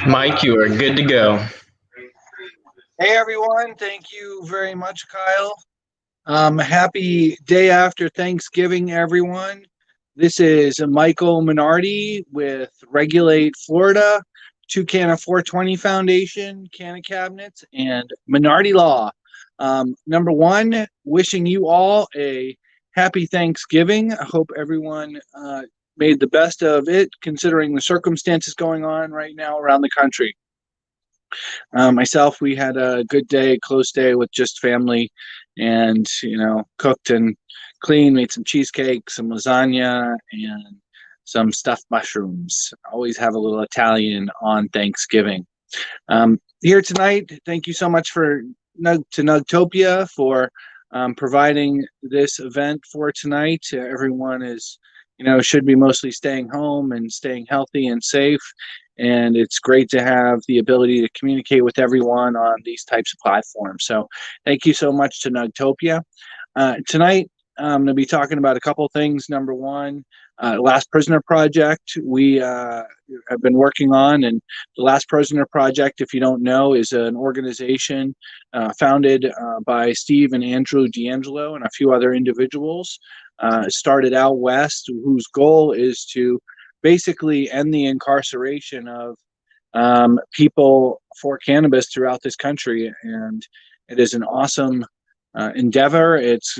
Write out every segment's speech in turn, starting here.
Mike, you are good to go. Hey everyone, thank you very much, Kyle. Happy day after Thanksgiving, everyone. This is Michael Minardi with Regulate Florida, Canna 420 Foundation, Canna Cabinets, and Minardi Law. Number one, wishing you all a happy Thanksgiving. I hope everyone made the best of it, considering the circumstances going on right now around the country. Myself, we had a good day, close day with just family, and cooked and cleaned, made some cheesecake, some lasagna, and some stuffed mushrooms. Always have a little Italian on Thanksgiving. Here tonight, thank you so much to Nugtopia for providing this event for tonight. Everyone should be mostly staying home and staying healthy and safe. And it's great to have the ability to communicate with everyone on these types of platforms. So thank you so much to Nugtopia. Tonight, I'm going to be talking about a couple things. Number one, Last Prisoner Project we have been working on. And the Last Prisoner Project, if you don't know, is an organization founded by Steve and Andrew D'Angelo and a few other individuals. Started out west, whose goal is to basically end the incarceration of people for cannabis throughout this country. And it is an awesome endeavor. It's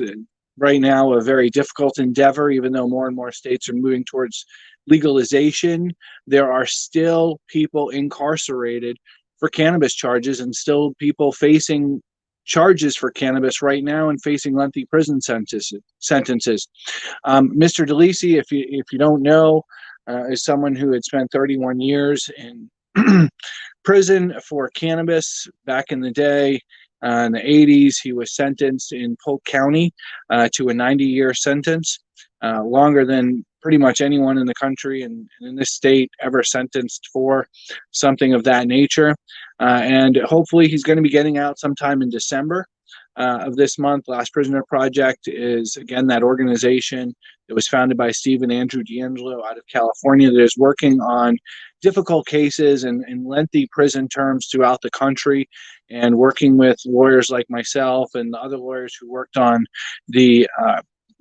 right now a very difficult endeavor, even though more and more states are moving towards legalization. There are still people incarcerated for cannabis charges and still people facing charges for cannabis right now and facing lengthy prison sentences. Mr. DeLisi, if you don't know, is someone who had spent 31 years in prison for cannabis back in the day. In the 80s, he was sentenced in Polk County to a 90-year sentence, longer than pretty much anyone in the country and in this state ever sentenced for something of that nature. And hopefully he's going to be getting out sometime in December of this month. Last Prisoner Project is, again, that organization that was founded by Steve and Andrew D'Angelo out of California that is working on difficult cases and lengthy prison terms throughout the country, and working with lawyers like myself and the other lawyers who worked on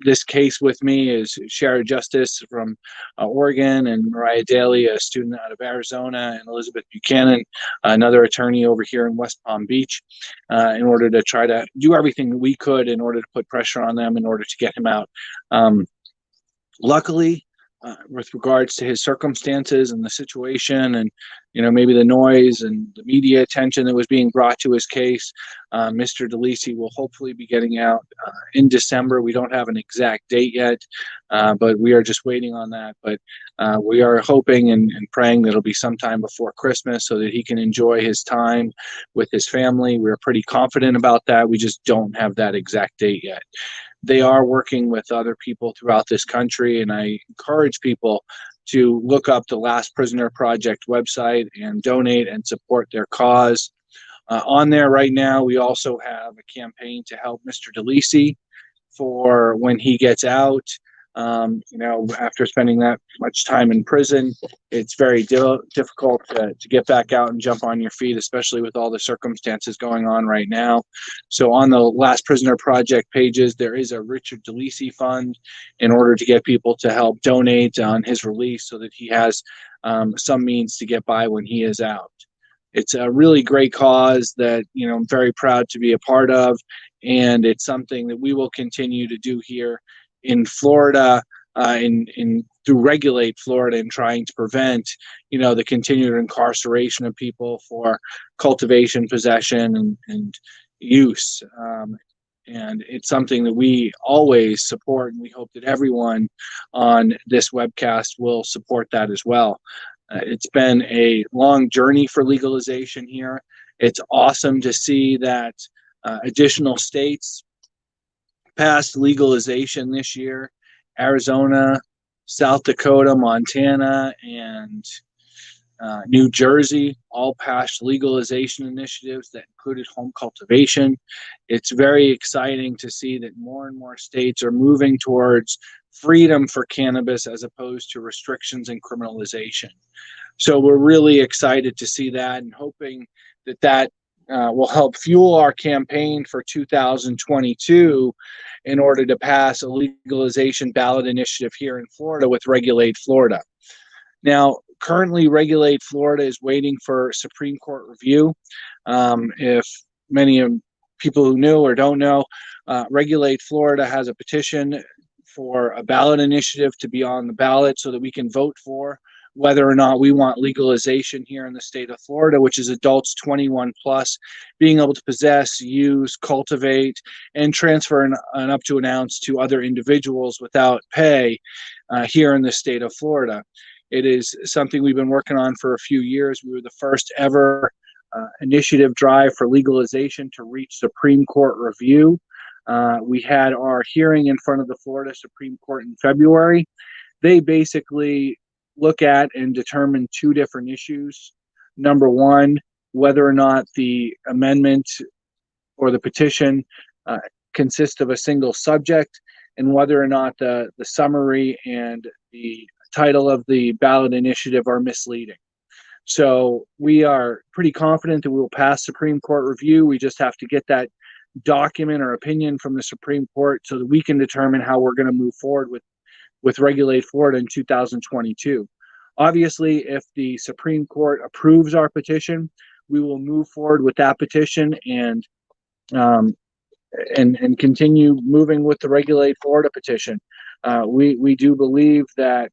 this case with me is Shara Justice from Oregon, and Mariah Daly, a student out of Arizona, and Elizabeth Buchanan, another attorney over here in West Palm Beach, in order to try to do everything that we could in order to put pressure on them in order to get him out. Luckily, with regards to his circumstances and the situation and maybe the noise and the media attention that was being brought to his case, Mr. DeLisi will hopefully be getting out in December. We don't have an exact date yet, but we are just waiting on that. But we are hoping and praying that it'll be sometime before Christmas so that he can enjoy his time with his family. We're pretty confident about that. We just don't have that exact date yet. They are working with other people throughout this country, and I encourage people to look up the Last Prisoner Project website and donate and support their cause. On there right now, we also have a campaign to help Mr. DeLisi for when he gets out. After spending that much time in prison, it's very difficult to get back out and jump on your feet, especially with all the circumstances going on right now. So on the Last Prisoner Project pages, there is a Richard DeLisi fund in order to get people to help donate on his release so that he has some means to get by when he is out. It's a really great cause that I'm very proud to be a part of, and it's something that we will continue to do here in Florida, through Regulate Florida, and trying to prevent, the continued incarceration of people for cultivation, possession, and use. And it's something that we always support, and we hope that everyone on this webcast will support that as well. It's been a long journey for legalization here. It's awesome to see that additional states passed legalization this year. Arizona, South Dakota, Montana, and New Jersey all passed legalization initiatives that included home cultivation. It's very exciting to see that more and more states are moving towards freedom for cannabis as opposed to restrictions and criminalization. So we're really excited to see that and hoping that will help fuel our campaign for 2022 in order to pass a legalization ballot initiative here in Florida with Regulate Florida. Now, currently, Regulate Florida is waiting for Supreme Court review. If many of people who know or don't know, Regulate Florida has a petition for a ballot initiative to be on the ballot so that we can vote for whether or not we want legalization here in the state of Florida, which is adults 21 plus being able to possess, use, cultivate, and transfer an up to an ounce to other individuals without pay here in the state of Florida. It is something we've been working on for a few years. We were the first ever initiative drive for legalization to reach Supreme Court review. We had our hearing in front of the Florida Supreme Court in February. They basically look at and determine two different issues. Number one, whether or not the amendment or the petition consists of a single subject, and whether or not the summary and the title of the ballot initiative are misleading. So we are pretty confident that we will pass Supreme Court review. We just have to get that document or opinion from the Supreme Court so that we can determine how we're going to move forward with Regulate Florida in 2022. Obviously, if the Supreme Court approves our petition, we will move forward with that petition and continue moving with the Regulate Florida petition. We do believe that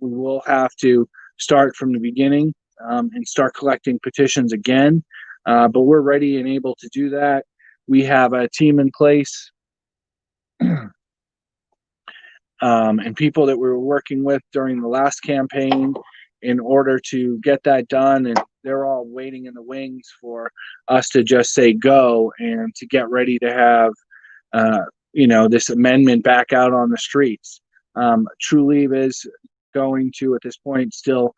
we will have to start from the beginning and start collecting petitions again, but we're ready and able to do that. We have a team in place and people that we were working with during the last campaign in order to get that done, and they're all waiting in the wings for us to just say go and to get ready to have this amendment back out on the streets. Trulieve is going to, at this point, still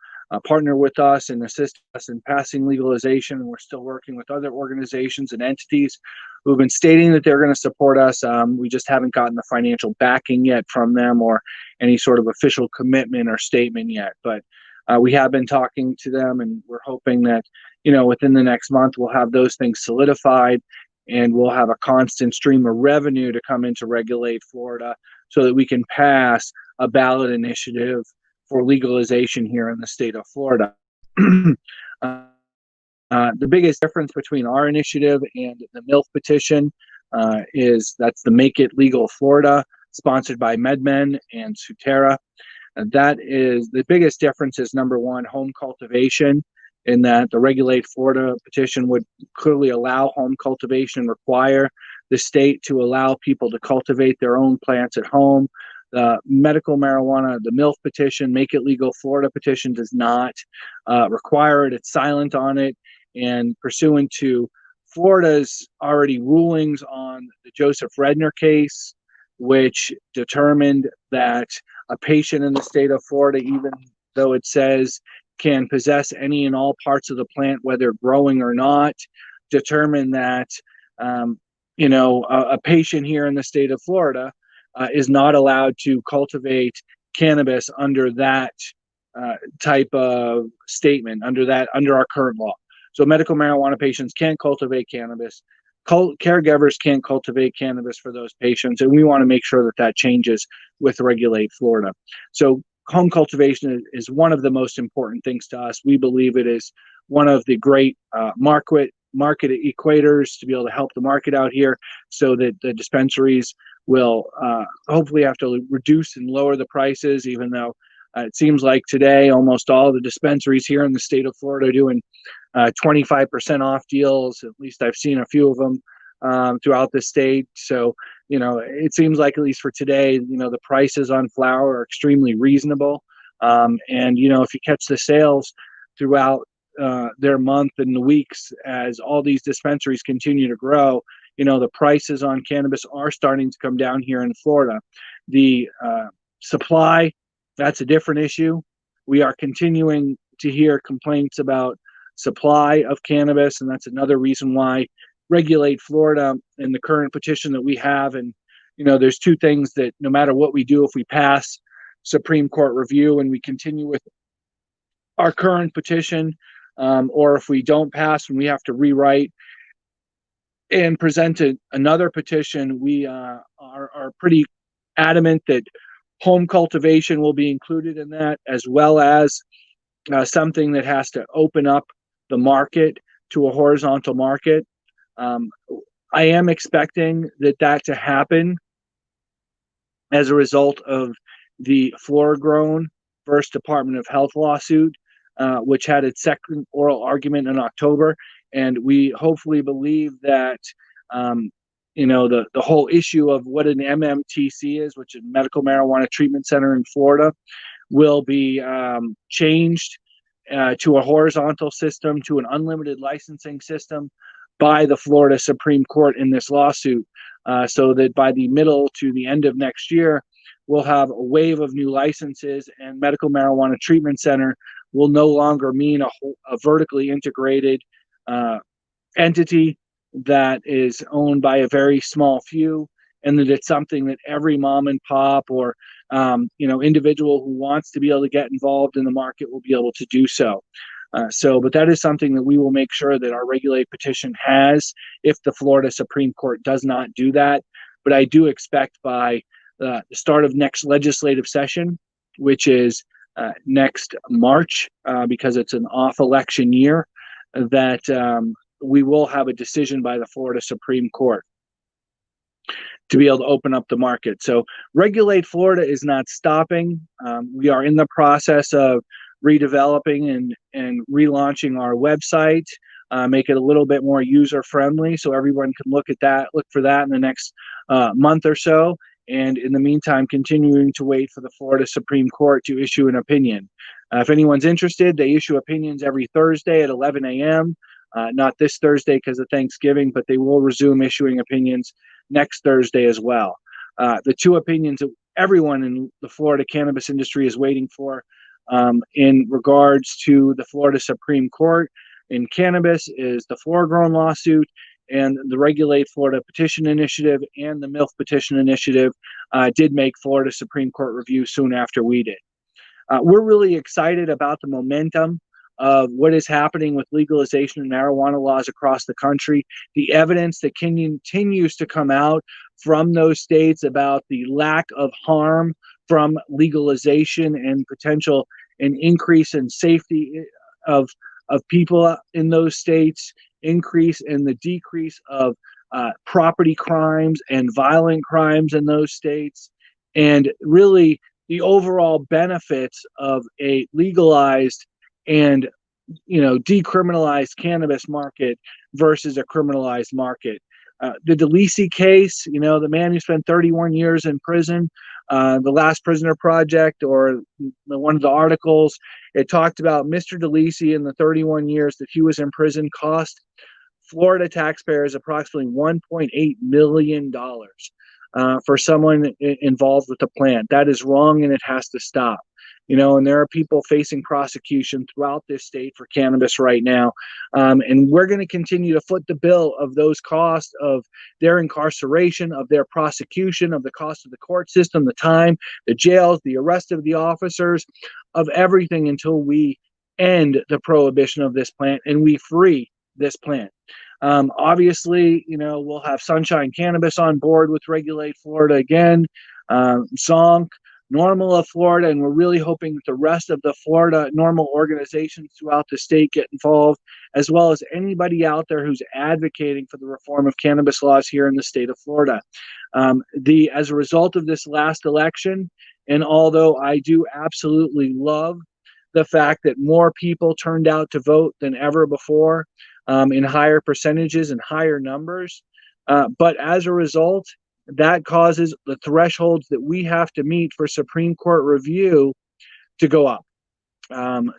partner with us and assist us in passing legalization. And we're still working with other organizations and entities who've been stating that they're going to support us. We just haven't gotten the financial backing yet from them or any sort of official commitment or statement yet. But we have been talking to them, and we're hoping that, within the next month, we'll have those things solidified and we'll have a constant stream of revenue to come into Regulate Florida so that we can pass a ballot initiative for legalization here in the state of Florida. The biggest difference between our initiative and the MILF petition is that's the Make It Legal Florida, sponsored by MedMen and Sutera. And that is the biggest difference is, number one, home cultivation, in that the Regulate Florida petition would clearly allow home cultivation and require the state to allow people to cultivate their own plants at home. The medical marijuana, the MILF petition, Make It Legal Florida petition, does not require it. It's silent on it. And pursuant to Florida's already rulings on the Joseph Redner case, which determined that a patient in the state of Florida, even though it says can possess any and all parts of the plant, whether growing or not, determined that, a patient here in the state of Florida is not allowed to cultivate cannabis under that type of statement, under our current law. So medical marijuana patients can't cultivate cannabis. Caregivers can't cultivate cannabis for those patients, and we want to make sure that changes with Regulate Florida. So home cultivation is one of the most important things to us. We believe it is one of the great market equators to be able to help the market out here, so that the dispensaries will hopefully have to reduce and lower the prices, even though it seems like today almost all the dispensaries here in the state of Florida are doing 25% off deals. At least I've seen a few of them throughout the state. So, it seems like, at least for today, the prices on flower are extremely reasonable. And, if you catch the sales throughout their month and the weeks, as all these dispensaries continue to grow, the prices on cannabis are starting to come down here in Florida. The supply, that's a different issue. We are continuing to hear complaints about supply of cannabis, and that's another reason why Regulate Florida and the current petition that we have. And, there's two things that no matter what we do, if we pass Supreme Court review and we continue with our current petition, or if we don't pass and we have to rewrite and present another petition, we are pretty adamant that home cultivation will be included in that, as well as something that has to open up the market to a horizontal market. I am expecting that to happen as a result of the Flora Grown versus Department of Health lawsuit, which had its second oral argument in October. And we hopefully believe that, the whole issue of what an MMTC is, which is Medical Marijuana Treatment Center in Florida, will be changed to a horizontal system, to an unlimited licensing system by the Florida Supreme Court in this lawsuit, so that by the middle to the end of next year, we'll have a wave of new licenses, and Medical Marijuana Treatment Center will no longer mean a vertically integrated entity that is owned by a very small few, and that it's something that every mom and pop or individual who wants to be able to get involved in the market will be able to do so. But that is something that we will make sure that our regulate petition has if the Florida Supreme Court does not do that. But I do expect by the start of next legislative session, which is next March, because it's an off-election year, that we will have a decision by the Florida Supreme Court to be able to open up the market. So Regulate Florida is not stopping. We are in the process of redeveloping and relaunching our website, make it a little bit more user-friendly so everyone can look for that in the next month or so. And in the meantime, continuing to wait for the Florida Supreme Court to issue an opinion. If anyone's interested, they issue opinions every Thursday at 11 a.m. Not this Thursday because of Thanksgiving, but they will resume issuing opinions next Thursday as well. The two opinions that everyone in the Florida cannabis industry is waiting for in regards to the Florida Supreme Court in cannabis is the Flora Grown lawsuit and the Regulate Florida Petition Initiative, and the MILF Petition Initiative did make Florida Supreme Court review soon after we did. We're really excited about the momentum of what is happening with legalization of marijuana laws across the country, the evidence that continues to come out from those states about the lack of harm from legalization and potential an increase in safety of people in those states, increase in the decrease of property crimes and violent crimes in those states, and really the overall benefits of a legalized and decriminalized cannabis market versus a criminalized market. The DeLisi case, the man who spent 31 years in prison, the Last Prisoner Project, or one of the articles, it talked about Mr. DeLisi in the 31 years that he was in prison cost Florida taxpayers approximately $1.8 million for someone involved with the plant. That is wrong, and it has to stop. And there are people facing prosecution throughout this state for cannabis right now. And we're going to continue to foot the bill of those costs of their incarceration, of their prosecution, of the cost of the court system, the time, the jails, the arrest of the officers, of everything until we end the prohibition of this plant and we free this plant. Obviously, we'll have Soulshine Cannabis on board with Regulate Florida again, Zonk, Normal of Florida, and we're really hoping that the rest of the Florida Normal organizations throughout the state get involved, as well as anybody out there who's advocating for the reform of cannabis laws here in the state of Florida. As a result of this last election, and although I do absolutely love the fact that more people turned out to vote than ever before, in higher percentages and higher numbers, but as a result, that causes the thresholds that we have to meet for Supreme Court review to go up.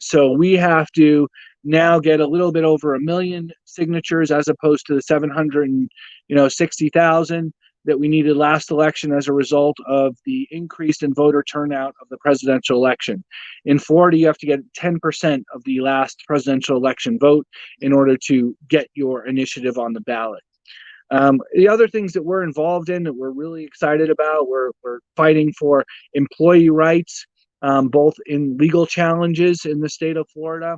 So we have to now get a little bit over 1 million signatures as opposed to the 760,000 that we needed last election as a result of the increase in voter turnout of the presidential election. In Florida, you have to get 10% of the last presidential election vote in order to get your initiative on the ballot. The other things that we're involved in that we're really excited about, we're fighting for employee rights both in legal challenges in the state of Florida,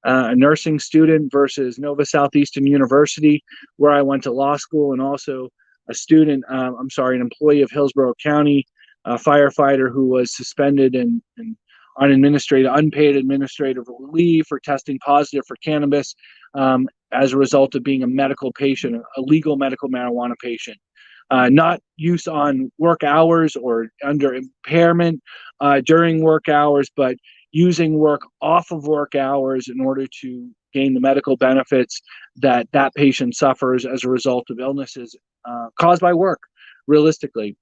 a nursing student versus Nova Southeastern University, where I went to law school, and also a student, an employee of Hillsborough County, a firefighter who was suspended and on unpaid administrative leave for testing positive for cannabis as a result of being a medical patient, a legal medical marijuana patient. Not use on work hours or under impairment during work hours, but using work off of work hours in order to gain the medical benefits that that patient suffers as a result of illnesses caused by work, realistically.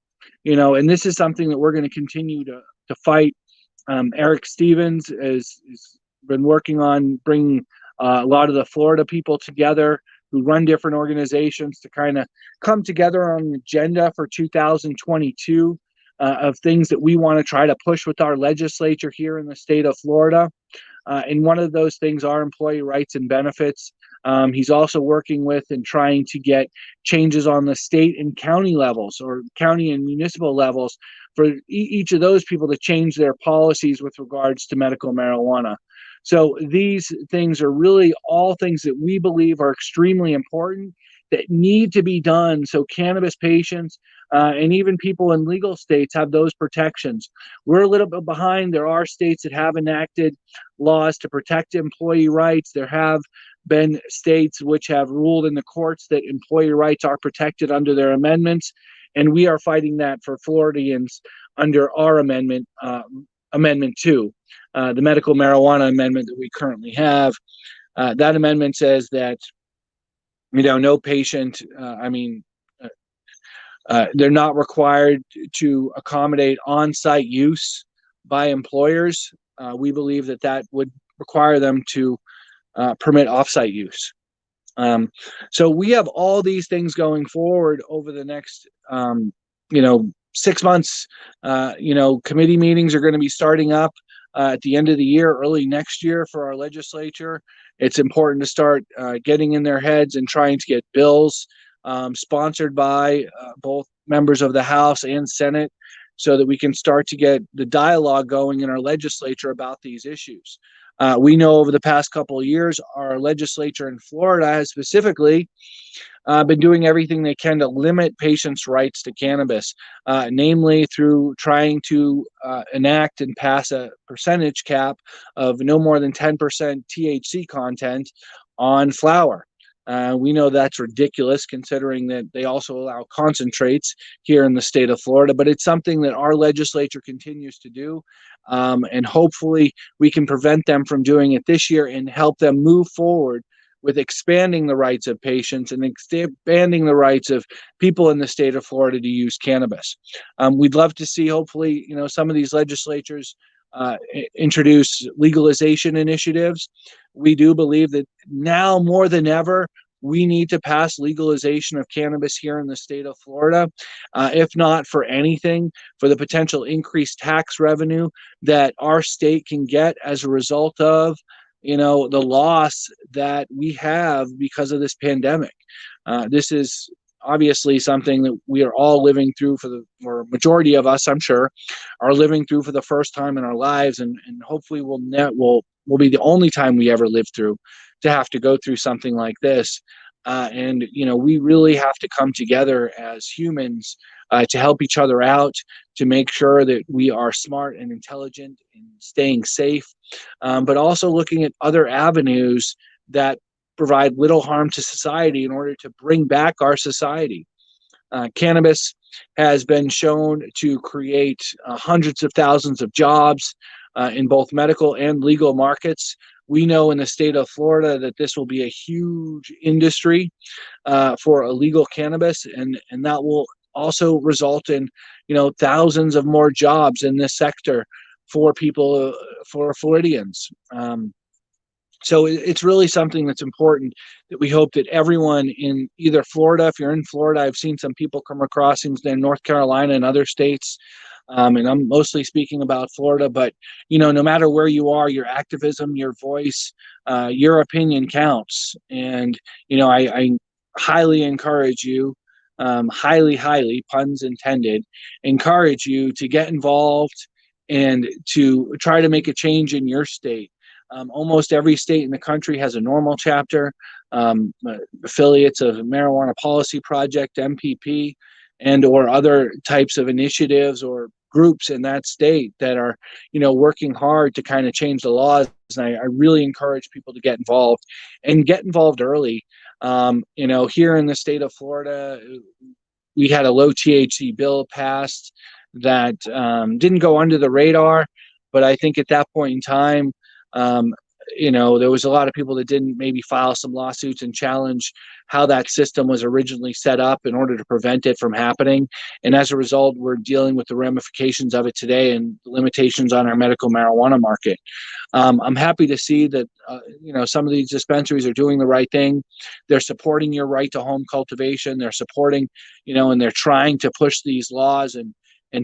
And this is something that we're going to continue to fight. Eric Stevens has been working on bringing a lot of the Florida people together who run different organizations to kind of come together on an agenda for 2022 of things that we want to try to push with our legislature here in the state of Florida. And one of those things are employee rights and benefits. He's also working with and trying to get changes on the state and county levels, or county and municipal levels, for each of those people to change their policies with regards to medical marijuana. So these things are really all things that we believe are extremely important that need to be done so cannabis patients and even people in legal states have those protections. We're a little bit behind. There are states that have enacted laws to protect employee rights. There have been states which have ruled in the courts that employee rights are protected under their amendments, and we are fighting that for Floridians under our amendment, Amendment 2, the medical marijuana amendment that we currently have. That amendment says that, no patient, they're not required to accommodate on-site use by employers. We believe that would require them to permit off-site use. So we have all these things going forward over the next, 6 months. Committee meetings are going to be starting up at the end of the year, early next year for our legislature. It's important to start getting in their heads and trying to get bills sponsored by both members of the House and Senate, so that we can start to get the dialogue going in our legislature about these issues. We know over the past couple of years, our legislature in Florida has specifically been doing everything they can to limit patients' rights to cannabis, namely through trying to enact and pass a percentage cap of no more than 10% THC content on flower. We know that's ridiculous, considering that they also allow concentrates here in the state of Florida, but it's something that our legislature continues to do. And hopefully we can prevent them from doing it this year and help them move forward with expanding the rights of patients and expanding the rights of people in the state of Florida to use cannabis. We'd love to see, hopefully, some of these legislatures introduce legalization initiatives. We do believe that now more than ever, we need to pass legalization of cannabis here in the state of Florida, if not for anything, for the potential increased tax revenue that our state can get as a result of the loss that we have because of this pandemic. This is obviously something that we are all living through or majority of us, I'm sure, are living through for the first time in our lives, and hopefully will be the only time we ever live through to have to go through something like this. And we really have to come together as humans to help each other out, to make sure that we are smart and intelligent and staying safe, but also looking at other avenues that provide little harm to society in order to bring back our society. Cannabis has been shown to create hundreds of thousands of jobs in both medical and legal markets. We know in the state of Florida that this will be a huge industry for illegal cannabis, and that will also result in thousands of more jobs in this sector for people, for Floridians. So it's really something that's important, that we hope that everyone in either Florida, if you're in Florida, I've seen some people come across in North Carolina and other states, and I'm mostly speaking about Florida, but no matter where you are, your activism, your voice, your opinion counts. And I highly encourage you, highly, puns intended, encourage you to get involved and to try to make a change in your state. Almost every state in the country has a normal chapter, affiliates of Marijuana Policy Project, MPP, and or other types of initiatives or groups in that state that are, working hard to kind of change the laws. And I really encourage people to get involved and get involved early. Here in the state of Florida, we had a low THC bill passed that didn't go under the radar, but I think at that point in time, there was a lot of people that didn't maybe file some lawsuits and challenge how that system was originally set up in order to prevent it from happening. And as a result, we're dealing with the ramifications of it today and the limitations on our medical marijuana market. I'm happy to see that, some of these dispensaries are doing the right thing. They're supporting your right to home cultivation. They're supporting, and they're trying to push these laws and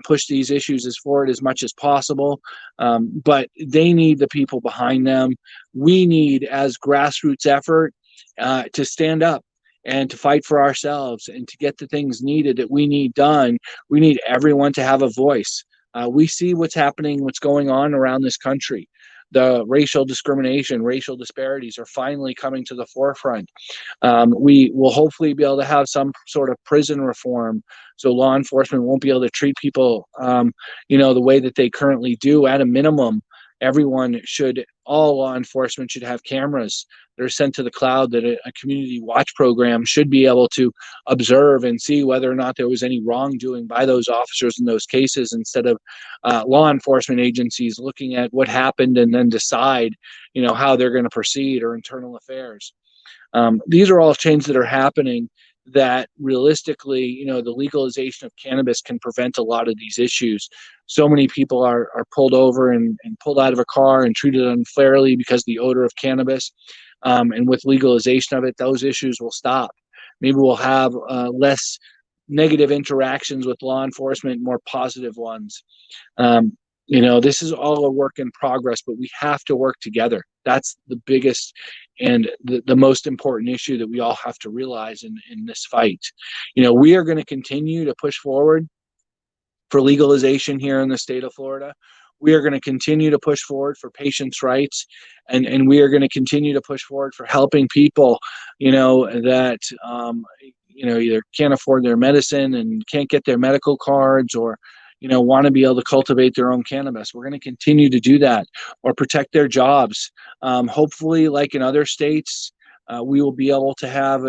push these issues as forward as much as possible. But they need the people behind them. We need, as grassroots effort, to stand up and to fight for ourselves and to get the things needed that we need done. We need everyone to have a voice. We see what's happening, what's going on around this country. The racial discrimination, racial disparities are finally coming to the forefront. We will hopefully be able to have some sort of prison reform, so law enforcement won't be able to treat people, the way that they currently do. At a minimum, all law enforcement should have cameras that are sent to the cloud that a community watch program should be able to observe and see whether or not there was any wrongdoing by those officers in those cases, instead of law enforcement agencies looking at what happened and then decide, how they're going to proceed, or internal affairs. These are all changes that are happening that realistically, the legalization of cannabis can prevent a lot of these issues. So many people are pulled over and pulled out of a car and treated unfairly because of the odor of cannabis. And with legalization of it, those issues will stop. Maybe we'll have less negative interactions with law enforcement, more positive ones. This is all a work in progress, but we have to work together. That's the biggest and the most important issue that we all have to realize in this fight. We are going to continue to push forward for legalization here in the state of Florida. We are going to continue to push forward for patients' rights, and we are going to continue to push forward for helping people, that either can't afford their medicine and can't get their medical cards, or want to be able to cultivate their own cannabis. We're going to continue to do that, or protect their jobs. Hopefully, like in other states, we will be able to have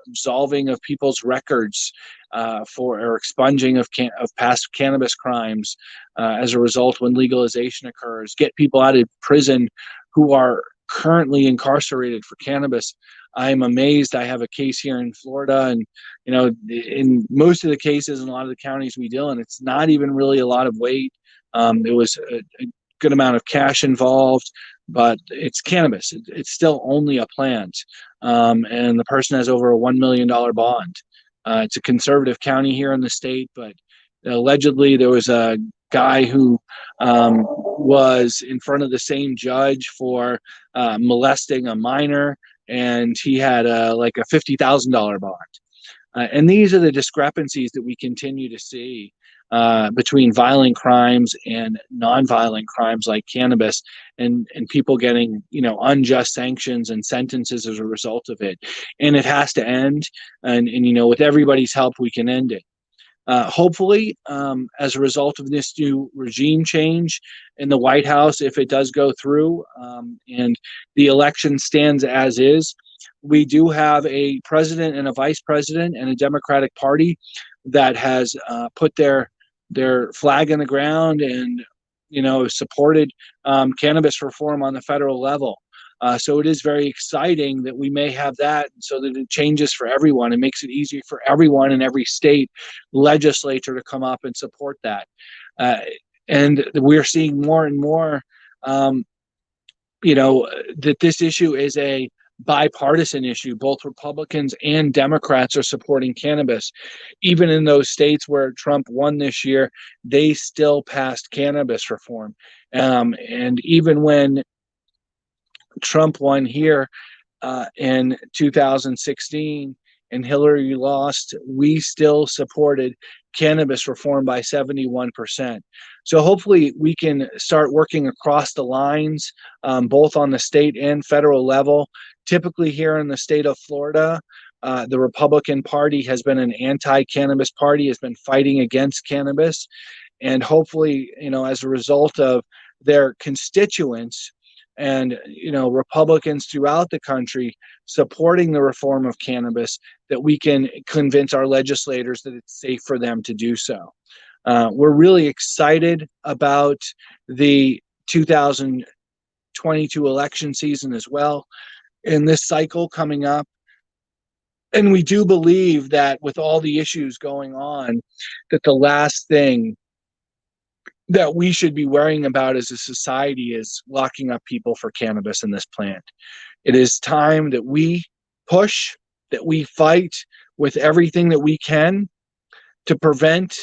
absolving of people's records or expunging of past cannabis crimes as a result when legalization occurs. Get people out of prison who are currently incarcerated for cannabis. I'm amazed. I have a case here in Florida, and in most of the cases in a lot of the counties we deal in, it's not even really a lot of weight. There was a good amount of cash involved, but it's cannabis. It's still only a plant, and the person has over a $1 million bond. It's a conservative county here in the state, but allegedly there was a guy who was in front of the same judge for molesting a minor, and he had like a $50,000 bond. And these are the discrepancies that we continue to see between violent crimes and non-violent crimes like cannabis, and people getting unjust sanctions and sentences as a result of it. And it has to end, and with everybody's help we can end it. Hopefully, as a result of this new regime change in the White House, if it does go through and the election stands as is, we do have a president and a vice president and a Democratic Party that has put their flag in the ground and supported cannabis reform on the federal level. So it is very exciting that we may have that, so that it changes for everyone. It makes it easier for everyone in every state legislature to come up and support that. And we're seeing more and more, that this issue is a bipartisan issue. Both Republicans and Democrats are supporting cannabis. Even in those states where Trump won this year, they still passed cannabis reform. And even when Trump won here in 2016, and Hillary lost, we still supported cannabis reform by 71%. So hopefully we can start working across the lines, both on the state and federal level. Typically here in the state of Florida, the Republican Party has been an anti-cannabis party, has been fighting against cannabis. And hopefully, as a result of their constituents and, Republicans throughout the country supporting the reform of cannabis, that we can convince our legislators that it's safe for them to do so. We're really excited about the 2022 election season as well, in this cycle coming up. And we do believe that with all the issues going on, that the last thing that we should be worrying about as a society is locking up people for cannabis in this plant. It is time that we push, that we fight with everything that we can to prevent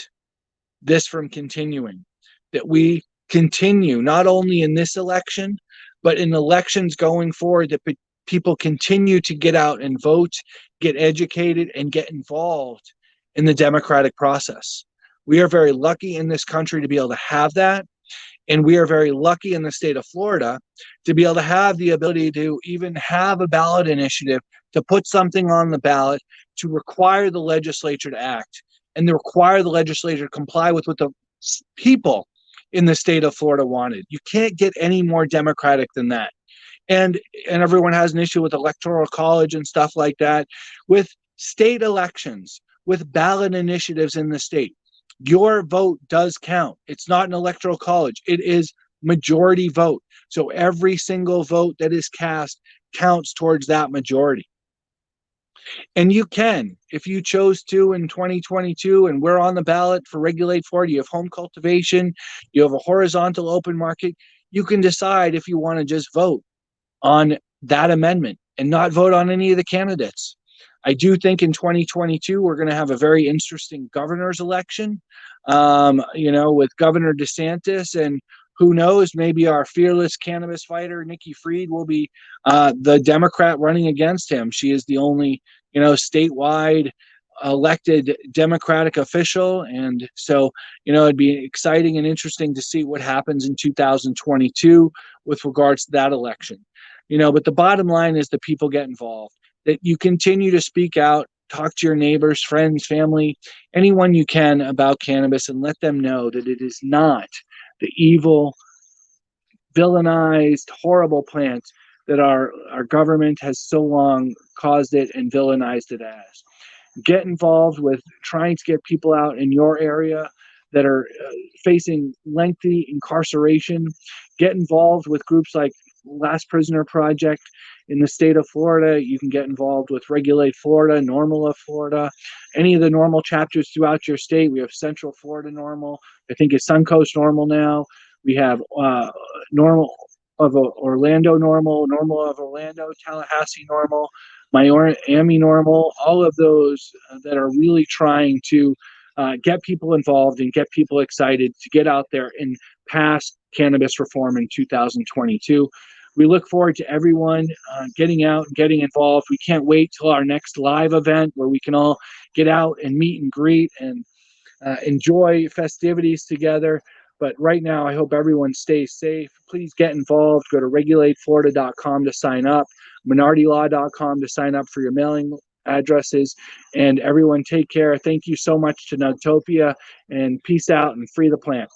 this from continuing, that we continue not only in this election, but in elections going forward, that people continue to get out and vote, get educated, and get involved in the democratic process. We are very lucky in this country to be able to have that. And we are very lucky in the state of Florida to be able to have the ability to even have a ballot initiative to put something on the ballot to require the legislature to act and to require the legislature to comply with what the people in the state of Florida wanted. You can't get any more democratic than that. And everyone has an issue with electoral college and stuff like that. With state elections, with ballot initiatives in the state, your vote does count. It's not an electoral college. It is majority vote. So every single vote that is cast counts towards that majority. And you can, if you chose to in 2022, and we're on the ballot for Regulate Florida, you have home cultivation, you have a horizontal open market, you can decide if you want to just vote on that amendment and not vote on any of the candidates. I do think in 2022, we're going to have a very interesting governor's election, with Governor DeSantis, and who knows, maybe our fearless cannabis fighter, Nikki Fried, will be the Democrat running against him. She is the only, statewide elected Democratic official. And so, it'd be exciting and interesting to see what happens in 2022 with regards to that election. But the bottom line is that people get involved, that you continue to speak out, talk to your neighbors, friends, family, anyone you can about cannabis, and let them know that it is not the evil, villainized, horrible plant that our government has so long caused it and villainized it as. Get involved with trying to get people out in your area that are facing lengthy incarceration. Get involved with groups like Last Prisoner Project in the state of Florida. You can get involved with Regulate Florida, NORML of Florida, any of the NORML chapters throughout your state. We have Central Florida NORML. I think it's Suncoast NORML now. We have NORML of Orlando NORML of Orlando, Tallahassee NORML, Miami NORML, all of those that are really trying to get people involved and get people excited to get out there and pass cannabis reform in 2022. We look forward to everyone getting out and getting involved. We can't wait till our next live event where we can all get out and meet and greet and enjoy festivities together. But right now, I hope everyone stays safe. Please get involved. Go to regulateflorida.com to sign up, minardilaw.com to sign up for your mailing addresses. And everyone take care. Thank you so much to Nugtopia, and peace out and free the plant.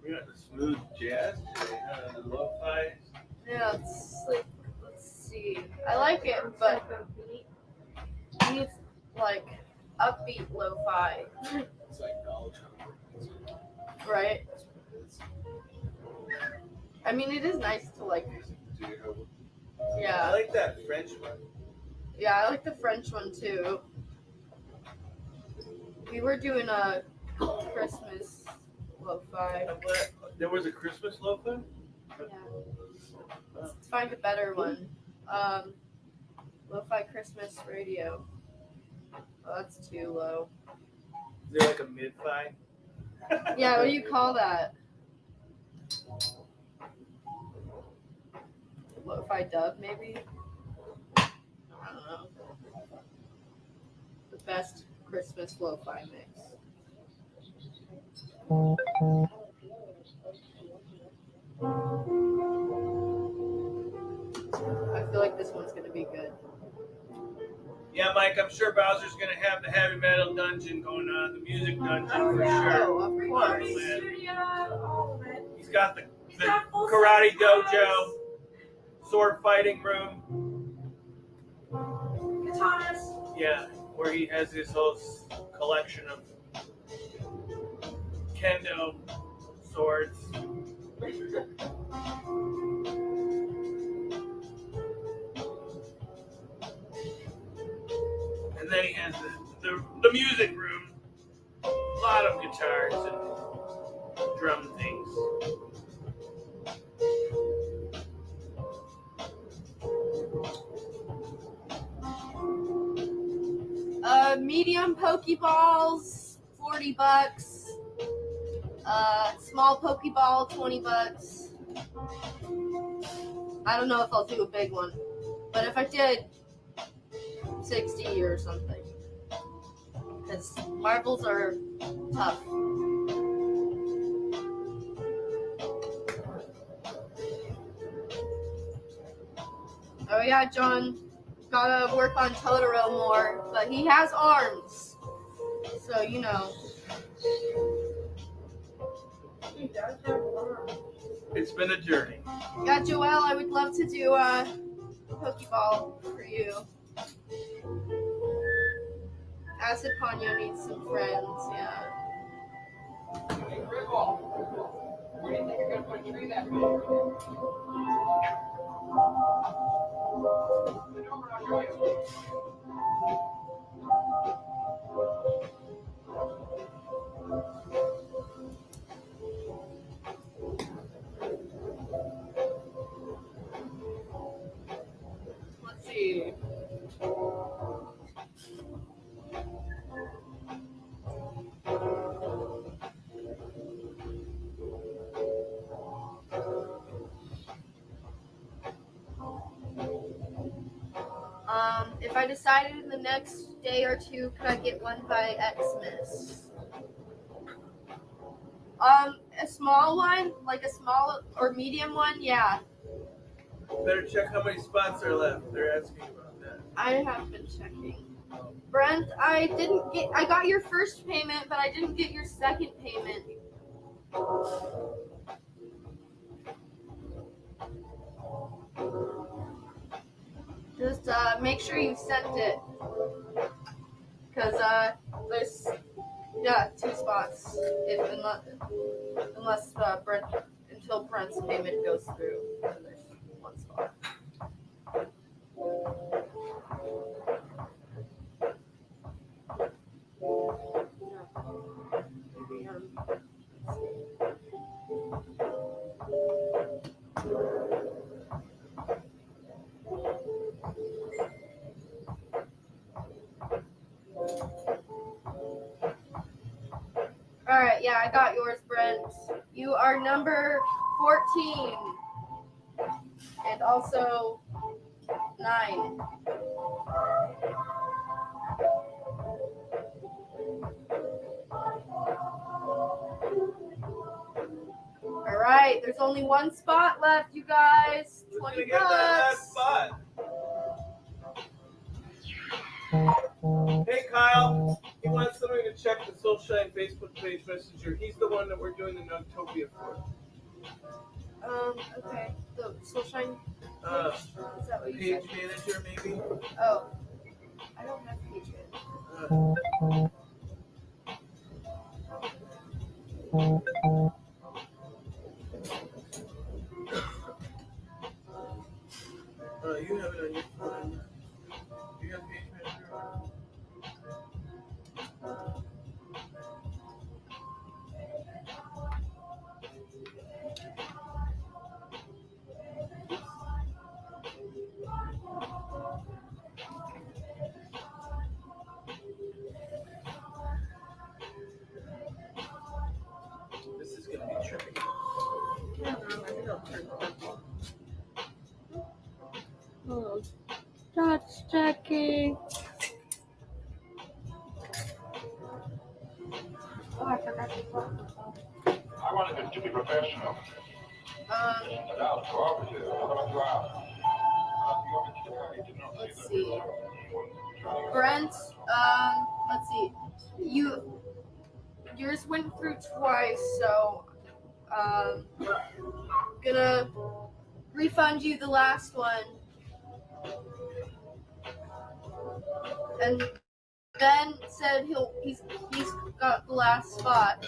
We got the smooth jazz today, the lo-fi. Yeah, it's like, let's see. I like it, but it's like upbeat lo-fi. It's like knowledge. Right? I mean, it is nice to like. I Yeah. like that French one. Yeah, I like the French one too. We were doing a Christmas lo-fi. There was a Christmas lo-fi? Yeah. Let's find a better one. Lo-fi Christmas radio. Oh, that's too low. Is there like a mid-fi? Yeah, what do you call that? Lo-fi dub, maybe? I don't know. The best Christmas lo-fi mix. I feel like this one's gonna be good. Yeah, Mike, I'm sure Bowser's going to have the heavy metal dungeon going on, the music dungeon for sure. Oh, of course. He's got the karate dojo, sword fighting room. Katanas. Yeah, where he has his whole collection of kendo swords. And then he has the music room. A lot of guitars and drum things. Medium Pokeballs, $40. Small Pokeball, $20. I don't know if I'll do a big one, but if I did, 60 or something. Because marbles are tough. Oh yeah, John. Gotta work on Totoro more, but he has arms. So, you know. He does have arms. It's been a journey. Yeah, Joelle, I would love to do a Pokeball for you. Acid Ponyo needs some friends, yeah. Hey, Rickle, where do you think you're going to put a tree that big? Let's see. If I decided in the next day or two, could I get one by Xmas? A small one, like a small or medium one, yeah. Better check how many spots are left. They're asking about that. I have been checking. Brent, I got your first payment, but I didn't get your second payment. Just make sure you sent it. Because there's 2 spots. Unless until Brent's payment goes through. Then there's 1 spot. Alright, yeah, I got yours, Brent. You are number 14. And also 9. Alright, there's only 1 spot left, you guys. Who's 20 gonna get that last bucks. spot? Hey, Kyle. He wants somebody to check the Soulshine Facebook page messenger. He's the one that we're doing the Nugtopia for. Okay. The Soulshine Uh, page? Is that what you Page said? manager, maybe? Oh. I don't have page manager. You have it on your phone. Do you have page manager on? This is going to be tricky. Oh, that's checking. Oh, I forgot to put. I wanted this to be professional. Let's see. Brent, let's see. Yours went through twice, so gonna refund you the last one. And Ben said he's got the last spot.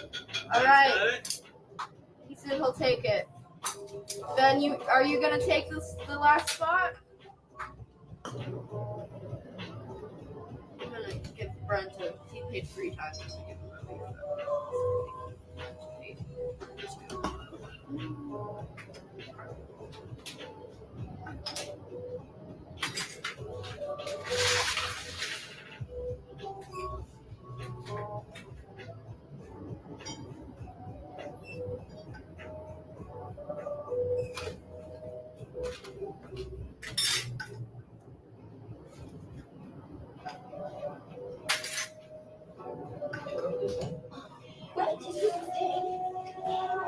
All right. He said he'll take it. Ben, are you gonna take the last spot? I'm gonna give Brent he paid 3 times. You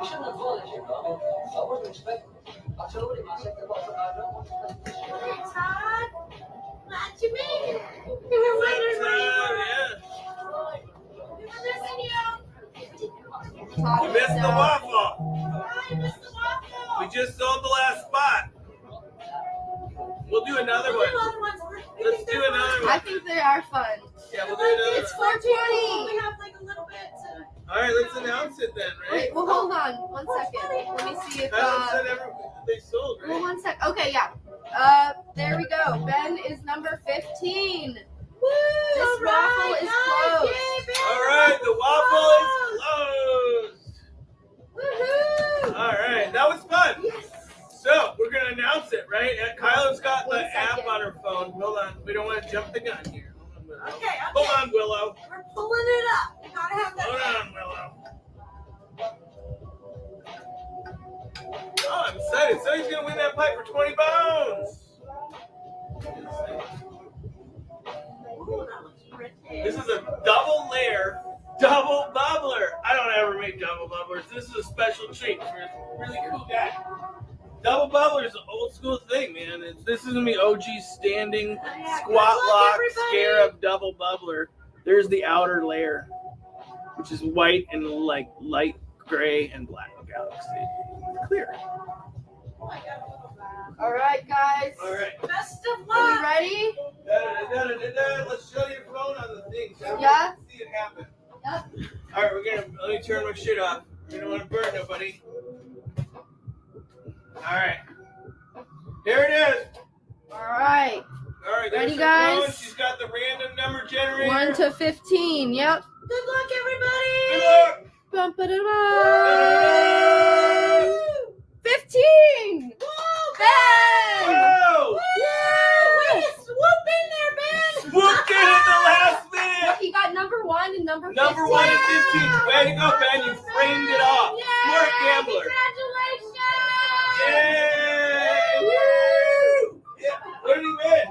shouldn't have told it, you know. I wasn't expecting it. I told him, I said, I don't want to spend this. Hey, Todd. Glad you made it. We were wondering where you were. We were missing you. You missed the waffle. I missed the waffle. We just sold the last spot. We'll do another one. Let's do another I one. think they are fun. Yeah, we'll do another It's one. 4:20. We have like a little bit to... All right, let's announce it then, right? Wait, well, hold on 1 second. Let me see if Tyler said they sold, well, right? 1 sec. Okay, yeah. There we go. Ben is number 15. Woo! This waffle is closed. All right, the waffle is closed. Woohoo! All right, that was fun. Yes. So we're gonna announce it, right? Kyla's got the 1 app second. on her phone. Hold on, we don't want to jump the gun here. Okay. Hold on, Willow. We're pulling it up. We gotta have that. Hold on, Willow. Oh, I'm excited. So he's gonna win that pipe for 20 bones. Ooh, that looks pretty. This is a double layer, double bubbler. I don't ever make double bubblers. This is a special treat for a really cool guy. Double bubbler is an old school thing, man. This is gonna be OG standing squat Good luck, lock everybody. scarab double bubbler. There's the outer layer, which is white and like light gray and black galaxy. It's clear. Oh, I got a little bag. All right, guys. All right. Best of Are we luck. ready? Let's show your phone on the thing so everyone Yeah. can see it happen. Yep. All right, let me turn my shit off. We don't want to burn nobody. All right. Here it is. All right. All right, Ready, there's her phone. guys? She's got the random number generator. 1 to 15. Yep. Good luck, everybody. Good luck. Bump it up. Woo! 15. Whoa, Whoa! Ben. Woo! Way to swoop in there, Ben. Swooped in at the last minute. He got number 1 and number 15. Number 1 and 15. Way to go, Ben. You framed it off. Yay! Smart gambler. Congratulations. Yay! Woo! Yeah. What did he win?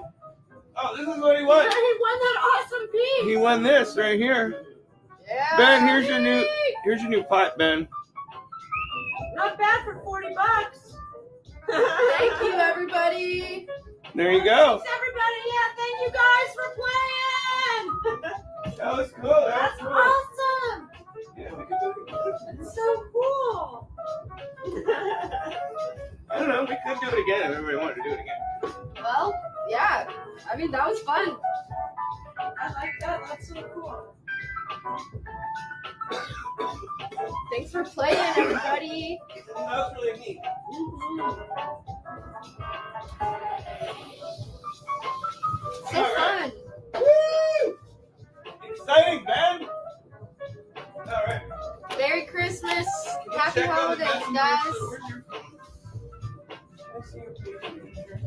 Oh, this is what he won. He won that awesome piece. He won this right here. Yeah. Ben, here's your new pot, Ben. Not bad for $40. Thank you, everybody. There you go. Thanks, everybody. Yeah, thank you guys for playing. That was cool. That's awesome. Dude, that was fun. I like that. That's so cool. Thanks for playing, everybody. That was really neat. So fun. Woo! Exciting, man. All right. Merry Christmas. Can you Happy check on the holidays, messenger? guys. So where's your phone? I see your page here.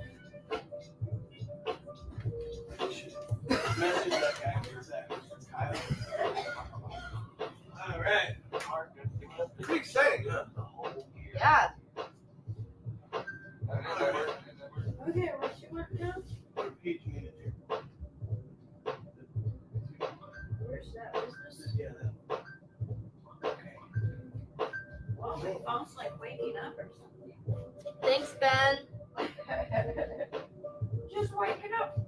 Message that guy for a second. Kyle. All right. Pretty exciting, huh? Yeah. Okay, what you want now? What page you need it to? Where's that business? Yeah, that. Okay. Well, my phone's like waking up or something. Thanks, Ben. Just waking up.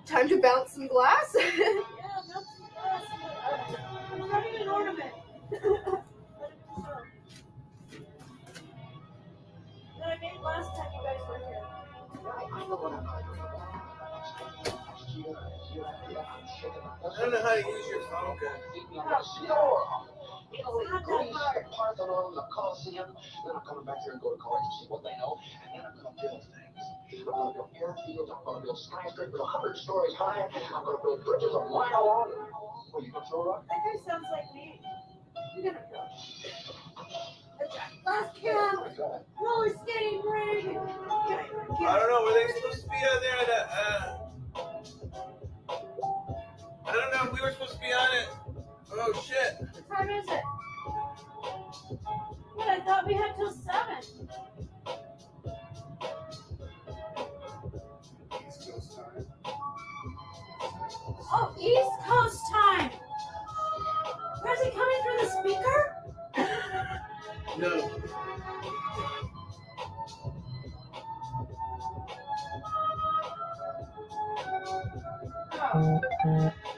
Time to bounce some glass. Yeah, that's I'm running an ornament. That I made last time you guys were here. I don't know how to use your phone good. It's not that hard. Parthenon, the Colosseum, then I'm coming back here and go to college to see what they know, and then I'm going to build things. I'm going to build airfields, I'm going to build skyscrapers 100 stories high, I'm going to build bridges a mile long. Well, you going to throw a rock? That guy sounds like me. You're gonna go. Last camp, roller skating ring. I don't know. Were they supposed to be out there? I don't know. We were supposed to be on it. Oh shit! What time is it? What? I thought we had till 7. Oh, East Coast time. Where's it coming through the speaker? No. Oh.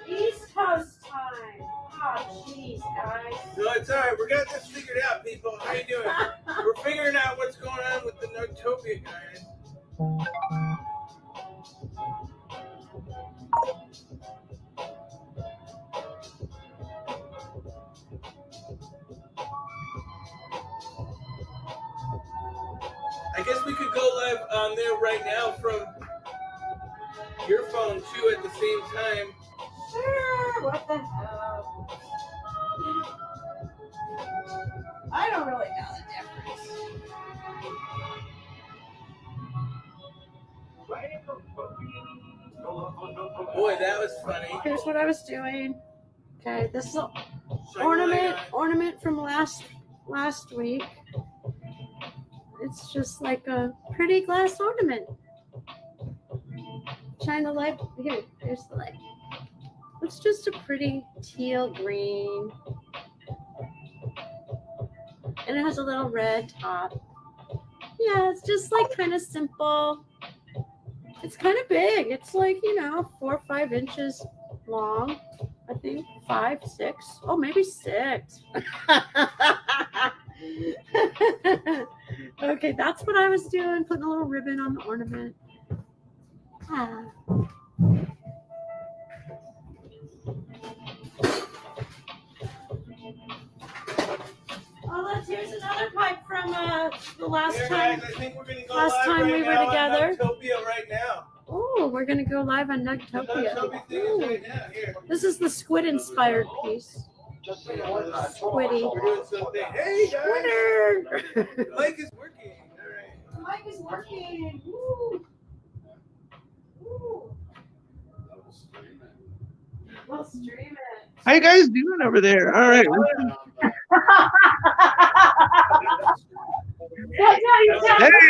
East Coast time. Oh, jeez, guys. No, it's all right. We got this figured out, people. How you doing? We're figuring out what's going on with the Notopia guys. I guess we could go live on there right now from your phone too at the same time. Sure, what the hell? I don't really know the difference. Boy, that was funny. Here's what I was doing. Okay, this is an Shine your light ornament from last week. It's just like a pretty glass ornament. Shine the light. Here's the light. It's just a pretty teal green. And it has a little red top. Yeah, it's just like kind of simple. It's kind of big. It's like, 4 or 5 inches long. I think 5, 6. Oh, maybe 6. Okay, that's what I was doing, putting a little ribbon on the ornament. Oh, here's another pipe from the last Here, time. guys, I think we're gonna go Last live time right we were now together. on Notopia right now. Oh, we're going to go live on The Nugtopia. Notopia thing is right now. Here. This is the squid-inspired piece. Just say what Squiddy. We're doing something. Hey guys, Squitter! Mike is working. All right. Mike is working. Woo. Woo. We'll stream it. How you guys doing over there? All right. Hey,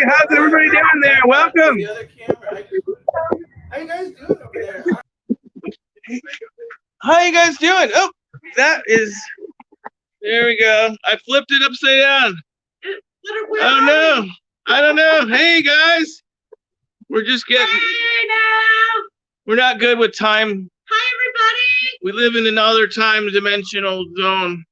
how's everybody doing there? Welcome. The other camera. How you guys doing over there? How you guys doing? Oh, that is. There we go. I flipped it upside down. Oh no, I don't know. Hey guys, we're just getting. Hey now. We're not good with time. Hi everybody. We live in another time dimensional zone.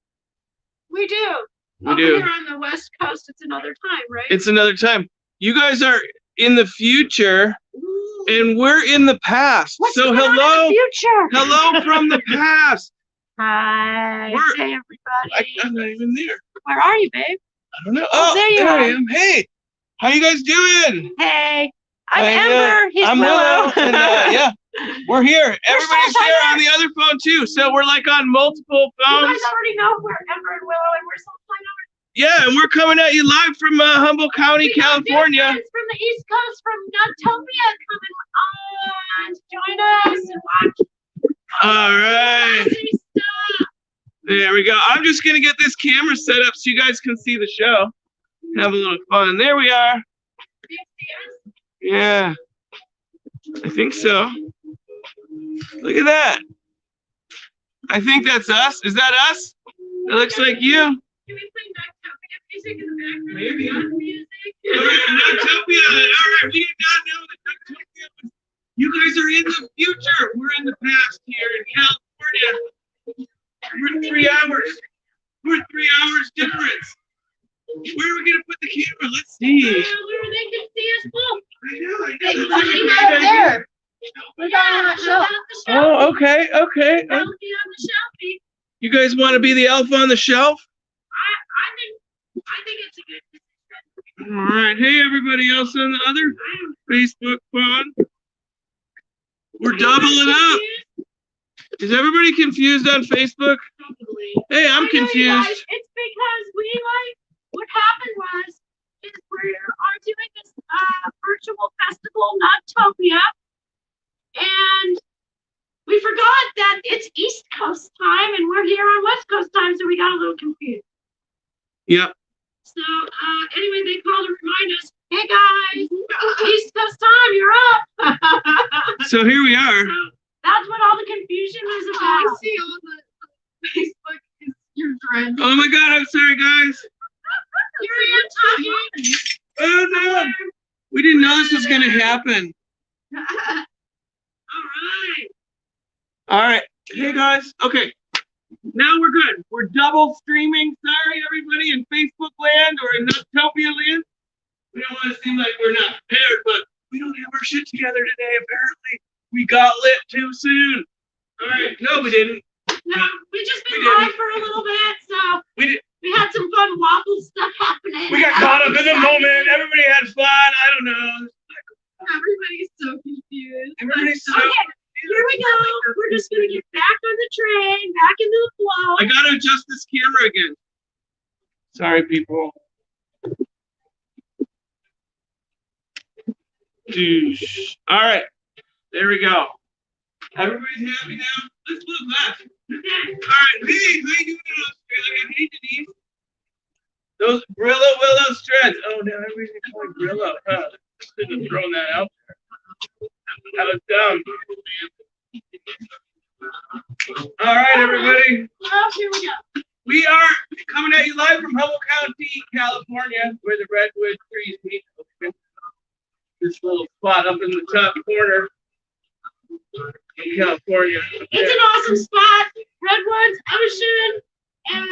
We do. We Over do. here on the West Coast, it's another time, right? It's another time. You guys are in the future, Ooh. and we're in the past. What's So going on in hello, the future? hello from the past. Hi. We're- Hey everybody. I'm not even there. Where are you, babe? I don't know. Oh, there you I are. am. Hey, how you guys doing? Hey. I'm I, Ember. He's I'm Willow. And, yeah, we're here. Everybody's Soulshine here Art. on the other phone too. So we're like on multiple You phones. guys already know we're Ember and Willow, and we're Soulshine Art. Yeah, and we're coming at you live from Humboldt County, We got new California. friends from the East Coast, from Nutopia, coming on to join us and watch. All right. crazy stuff. There we go. I'm just gonna get this camera set up so you guys can see the show. Have a little fun. There we are. Do you see us? Yeah. I think so. Look at that. I think that's us. Is that us? It looks like you. Can we play Nutopia music in the background? Maybe. Yacht music? All right, Nutopia. All right, we did not know that Nutopia was. You guys are in the future. We're in the past here in California. We're 3 hours. We're 3 hours difference. Where are we gonna put the camera? Let's see. Where they can see us both. I know. Hey, That's buddy, a great right idea. there. We're going on the show. Oh, okay. Selfie on the shelfie. You guys want to be the elf on the shelf? I think it's a good decision. All right. Hey, everybody else on the other Facebook phone. We're doubling up. Is everybody confused on Facebook? Probably. Hey, I'm I know, you confused. guys, it's because what happened was we are doing this virtual festival, Nutopia, and we forgot that it's East Coast time and we're here on West Coast time, so we got a little confused. Yep. So anyway, they called to remind us, hey guys, East Coast time, you're up. So here we are. So that's what all the confusion was about. I see on the Facebook is your friend. Oh my God, I'm sorry, guys. Here I am talking. Oh no, we didn't know this was gonna happen. All right. All right. Hey guys. Okay. Now we're good. We're double streaming. Sorry, everybody in Facebook land or in Nutopia land. We don't want to seem like we're not prepared, but we don't have our shit together today. Apparently, we got lit too soon. All right. No, we didn't. No, we just been We didn't. live for a little bit, so We did. we had some fun waffle stuff happening. We got caught up in the moment. Everybody had fun. I don't know. Everybody's so confused. Everybody's so. Okay, here we go. We're just gonna get back on the train, back into the flow. I gotta adjust this camera again. Sorry, people. All right, there we go. Everybody's happy now. Let's move left. All right, hey, how you doing in Australia? Hey, Denise. Those Willow streds. Oh, now everybody's calling Brillo. Huh? Shouldn't have thrown that out there. That was dumb. All right, everybody. Oh, here we go. We are coming at you live from Humboldt County, California, where the redwood trees meet. This little spot up in the top corner in California. It's an awesome spot. Redwoods, ocean, and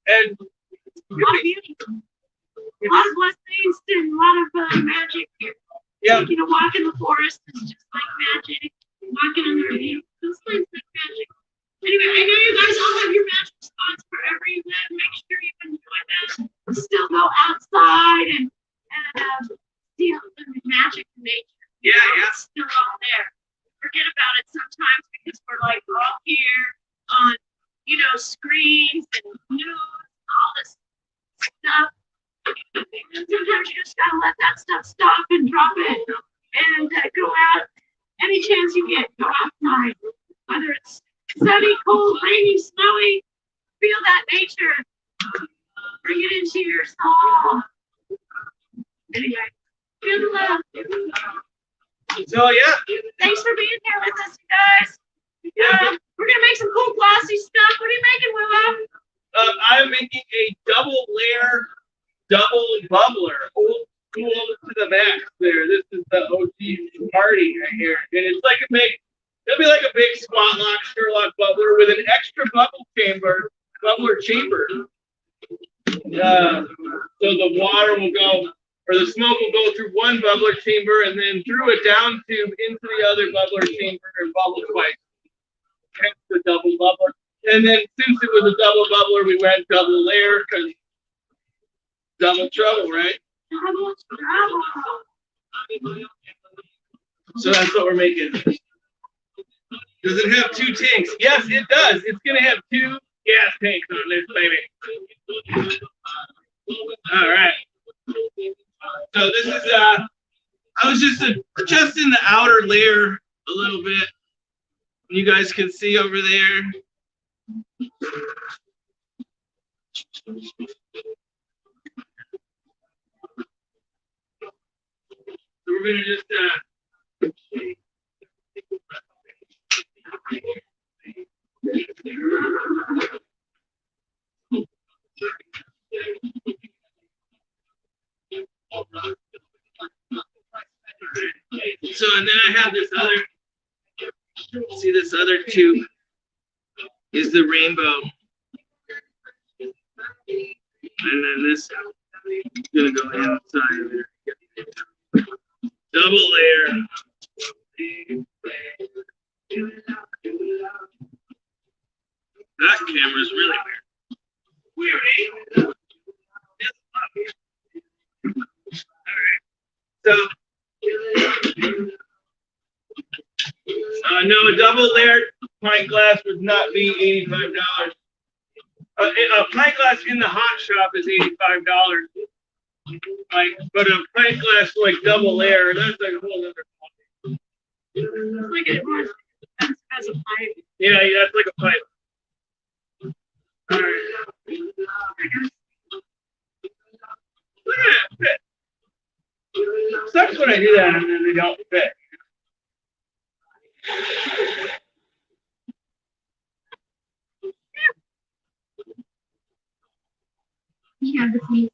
And a lot of beauty. A lot of blessings and a lot of magic here. yeah, Taking a walk in the forest is just like magic. Walking under a view, it's like magic. Anyway, I know you guys all have your magic spots for every event. Make sure you enjoy them. Still go outside and see the magic in nature. Yeah, yeah. It's still all there. Forget about it sometimes because we're like all here on, screens and news, all this stuff. And sometimes you just gotta let that stuff stop and drop it and go out. Any chance you get, go outside. Whether it's sunny, cold, rainy, snowy, feel that nature. Bring it into your soul. Anyway, feel the love. So yeah. Thanks for being here with us, you guys. Yeah. We're gonna make some cool glossy stuff. What are you making, Willow? I'm making a double layer, double bubbler, old school to the max. There, this is the OG party right here, and it's like it'll be like a big squat lock Sherlock bubbler with an extra bubbler chamber. So the water will go, or the smoke will go through one bubbler chamber and then through a down tube into the other bubbler chamber and bubble twice. Hence the double bubbler. And then since it was a double bubbler, we went double layer because double trouble, right? Double trouble. So that's what we're making. Does it have 2 tanks? Yes, it does. It's gonna have 2 gas tanks on this baby. All right. So this is I was just adjusting the outer layer a little bit. You guys can see over there. So we're gonna just so, and then I have this other, see this other tube is the rainbow. And then this is gonna go inside of there. Double layer. That camera's really weird. Weird, eh? So, no, a double layered pint glass would not be $85. A pint glass in the hot shop is $85. Like, but a pint glass like double layer, that's like a whole other. Like it was as a pipe. Yeah, that's like a pipe. All right. Look at that fit. Sucks when I do that and then they don't fit. Yeah, this means.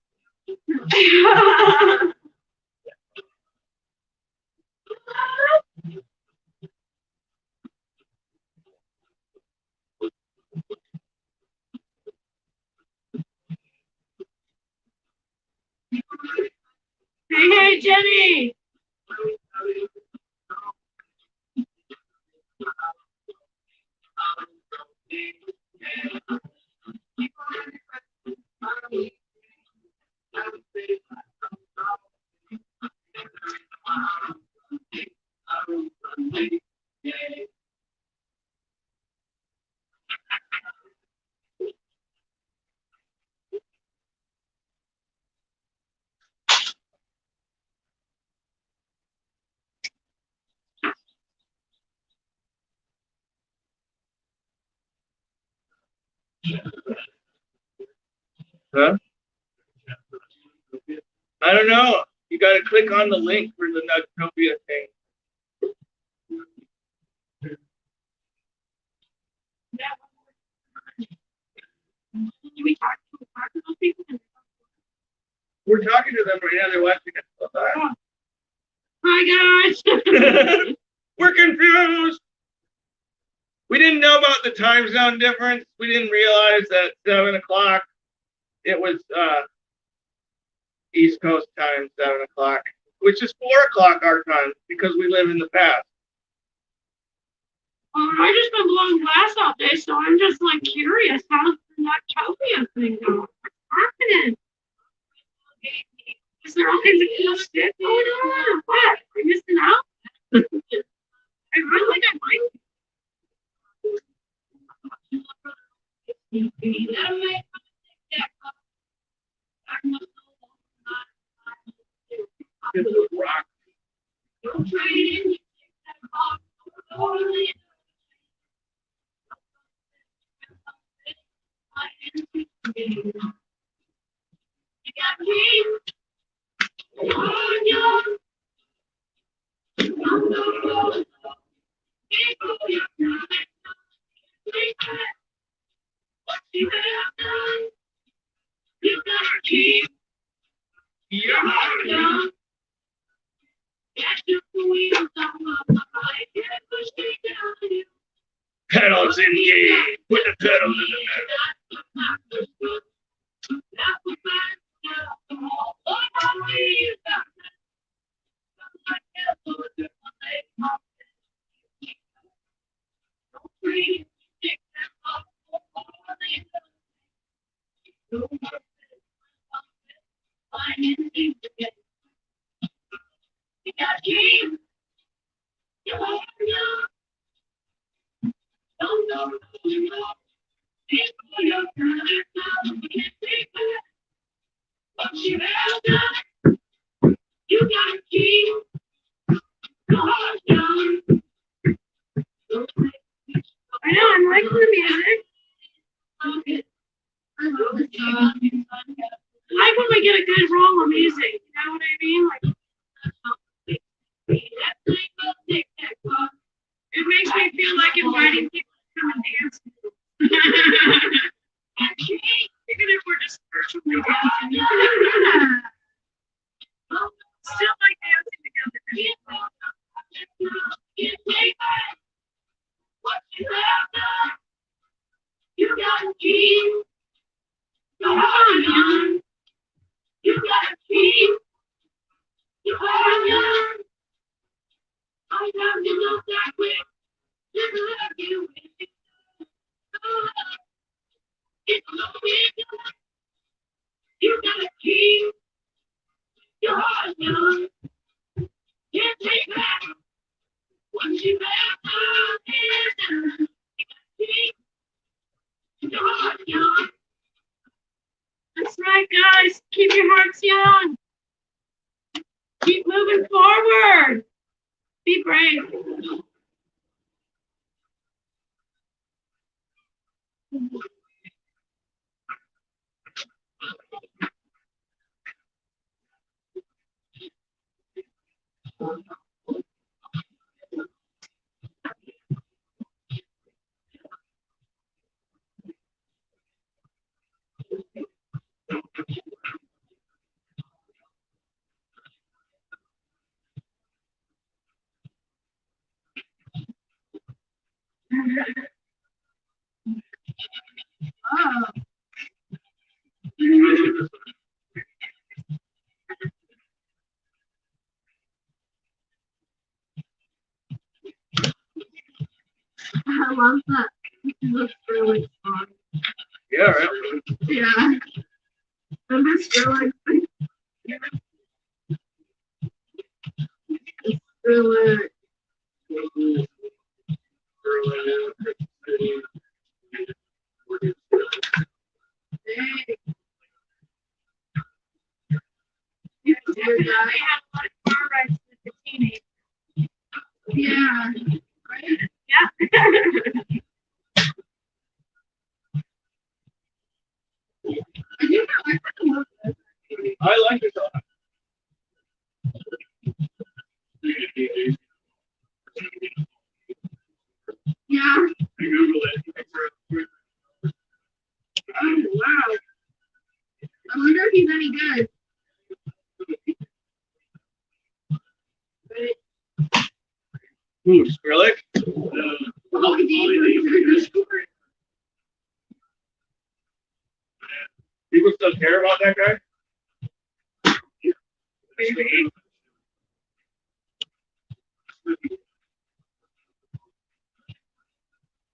Hey, Jenny! Huh? I don't know. You got to click on the link for the Nugtopia thing. Do we talk to those people? We're talking to them right now. They're watching us. Oh. Hi, guys! We're confused. We didn't know about the time zone difference. We didn't realize that 7 o'clock, it was East Coast time, 7 o'clock, which is 4 o'clock our time because we live in the past. I just been blowing glass all day, so I'm just like curious. How's the Noctopia thing going? What's happening? Is there all kinds of cool shit going on? What? Am I missing out? I feel like I might. Rock. Pedals engaged. Put the pedals in the metal. I know, I'm liking the music. I love this song. I like when we get a good roll of music, you know what I mean? Like, it makes me feel like inviting people to come and dance. Even if we're just virtually dancing. Still like dancing together. You gotta keep on. You gotta keep on. I love you know that way. I love you. It's you gotta keep your heart young. Can't take back what you have done. Keep your heart young. That's right, guys. Keep your hearts young. Keep moving forward. Be brave. Oh. I love that. It looks really fun. Yeah, right. Yeah. I'm just really it's really yeah, I had a lot of car rides with the teenagers. Yeah. Right? Yeah. I like it. Yeah. Oh, wow. I wonder if he's any good. Ooh, Skrillex? Oh, geez. People still care about that guy? Maybe.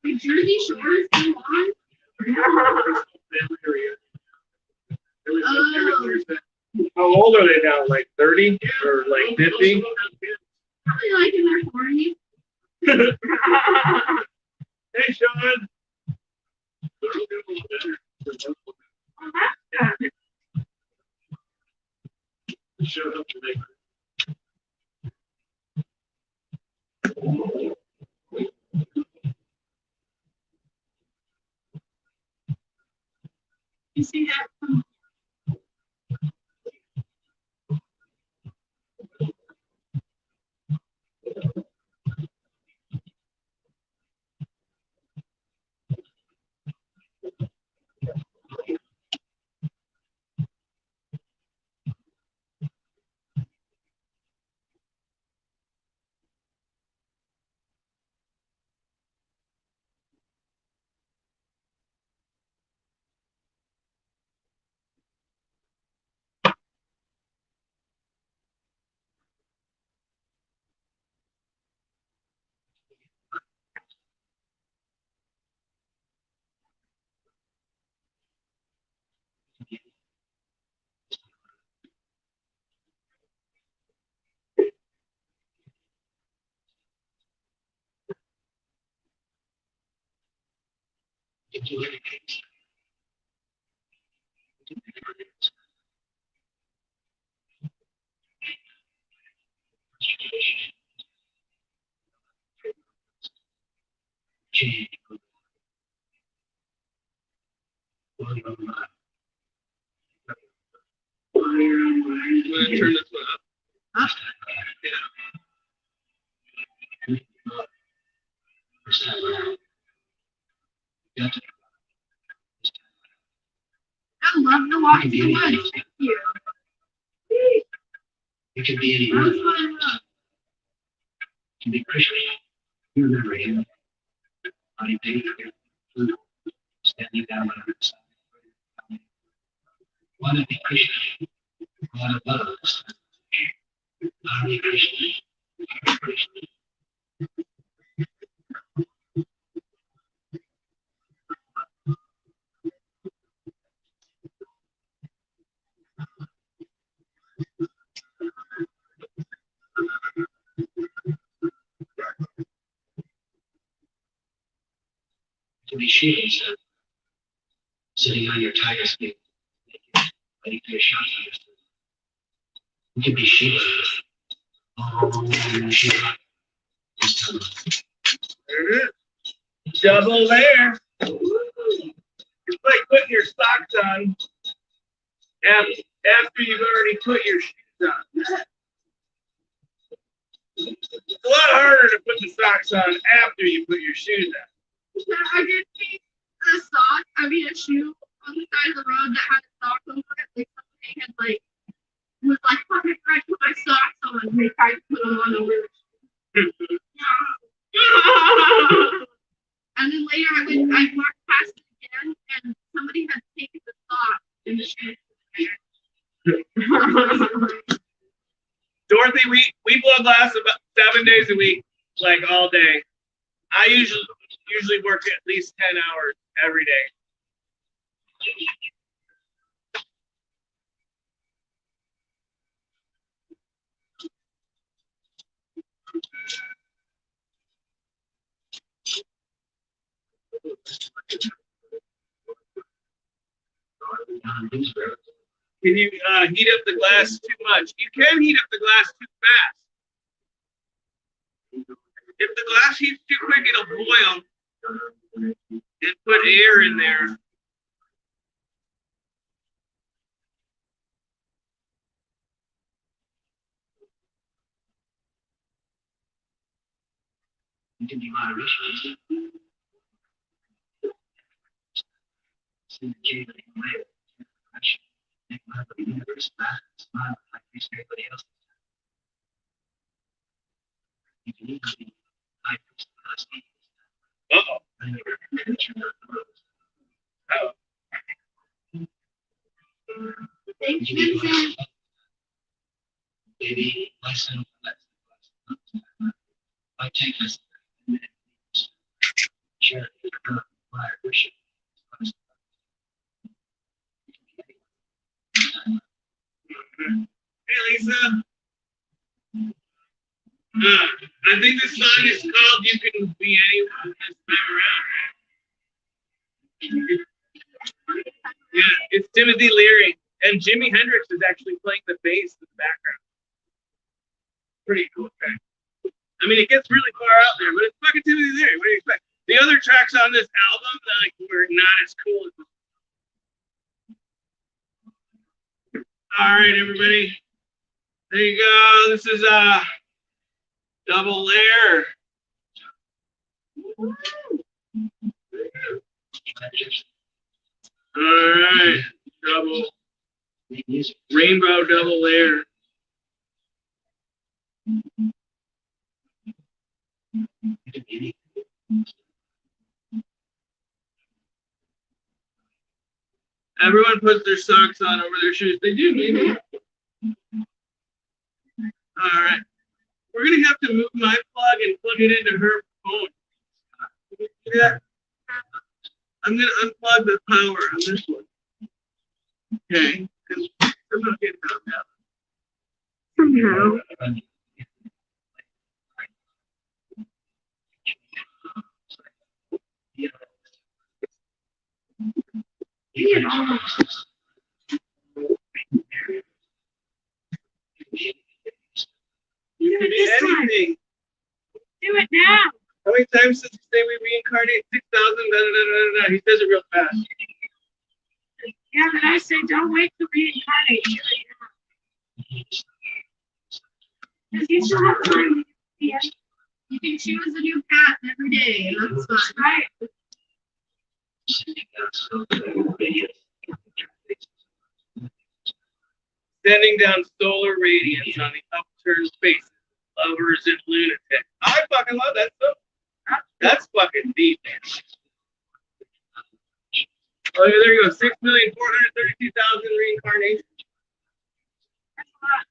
The Jersey Shore is still on? Oh. How old are they now? Like 30 or like 50? Probably like in their 40s. Hey, Sean. Oh, that's good. Showed up today. You see that? Turn this one up. Huh? I love to walk in the woods. Thank you. It can be That any was fun. It can be Christian. You remember him. Body paid for your food. Standing down on the side. Want to be Christian. Want to love us. Are we Christian? Are we Christian? To be shields, sitting on your tiger skin, waiting for your shot to understand. You can be shields. Oh, shield. Just tell them. There it is. Double layer. It's like putting your socks on after you've already put your shoes on. It's a lot harder to put the socks on after you put your shoes on. Yeah, I did see a shoe on the side of the road that had a sock over it. Like somebody had was like, perfect, I put my socks on and they tried to put them on over the shoe. And then later I walked past it again and somebody had taken the sock in the shoe. Dorothy, we blow glass about 7 days a week, like all day. I usually work at least 10 hours every day. Can you heat up the glass too much? You can heat up the glass too fast. If the glass heats too quick, it'll boil and put air in there. You can be moderation. Syndicated in a way that make the universe laugh and smile like everybody else. You can even be like Uh-oh. Thanks, Vincent. Baby, listen. I take this. Sure, worship. Hey, Lisa. I think this song is called "You Can Be Anyone This Time Around." Yeah, it's Timothy Leary, and Jimi Hendrix is actually playing the bass in the background. Pretty cool track. I mean, it gets really far out there, but it's fucking Timothy Leary. What do you expect? The other tracks on this album, were not as cool as this. All right, everybody. There you go. This is double layer. All right, rainbow double layer. Everyone puts their socks on over their shoes. They do, maybe. All right. We're going to have to move my plug and plug it into her phone. Yeah. I'm going to unplug the power on this one. Okay. Because I'm not getting out now. Somehow. You can be anything. Do it now. How many times does he say we reincarnate? 6,000. He says it real fast. Yeah, but I say don't wait to reincarnate. Do it now. Because you still have time. Yeah. You can choose a new path every day, and that's fine. Right. Sending down solar radiance on the upturned faces of lovers and lunatics. I fucking love that stuff. That's fucking deep, man. Oh, there you go. 6,432,000 reincarnations. That's a lot.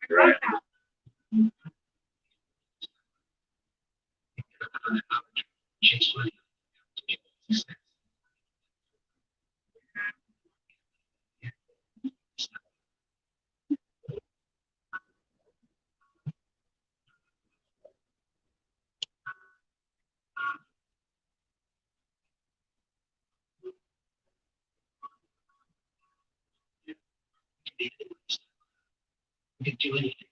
Right now. You can do anything.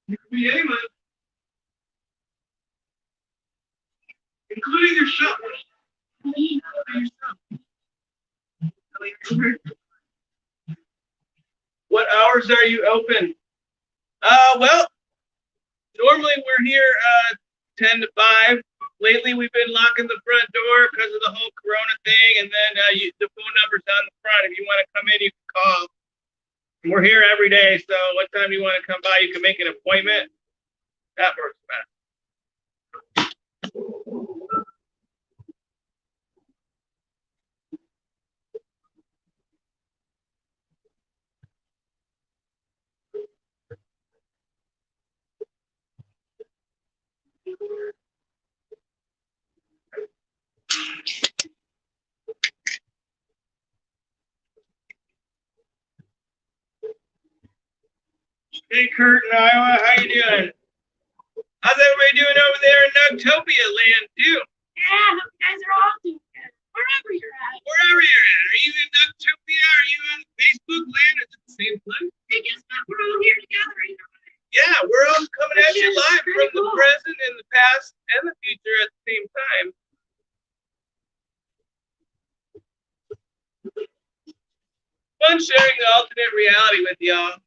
You can be anyone, including yourself. What hours are you open? Well, normally we're here 10 to 5. Lately, we've been locking the front door because of the whole Corona thing, and then the phone number's on the front. If you want to come in, you can call. And we're here every day, so what time do you want to come by? You can make an appointment. That works best. Hey, Kurt in Iowa, how you doing? How's everybody doing over there in Nugtopia land, too? Yeah, hope you guys are all doing good. Wherever you're at. Wherever you're at. Are you in Nugtopia? Are you on Facebook land? Is it the same place? I guess that we're all here together. Yeah, we're all coming at you live from the Cool. present and the past and the future at the same time. Fun sharing the alternate reality with y'all.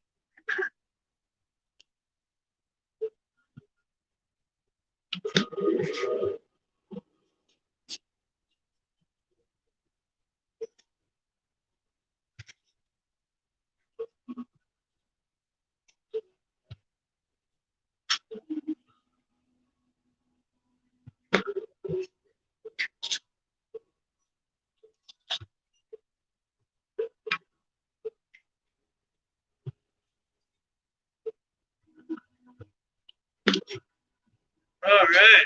All right.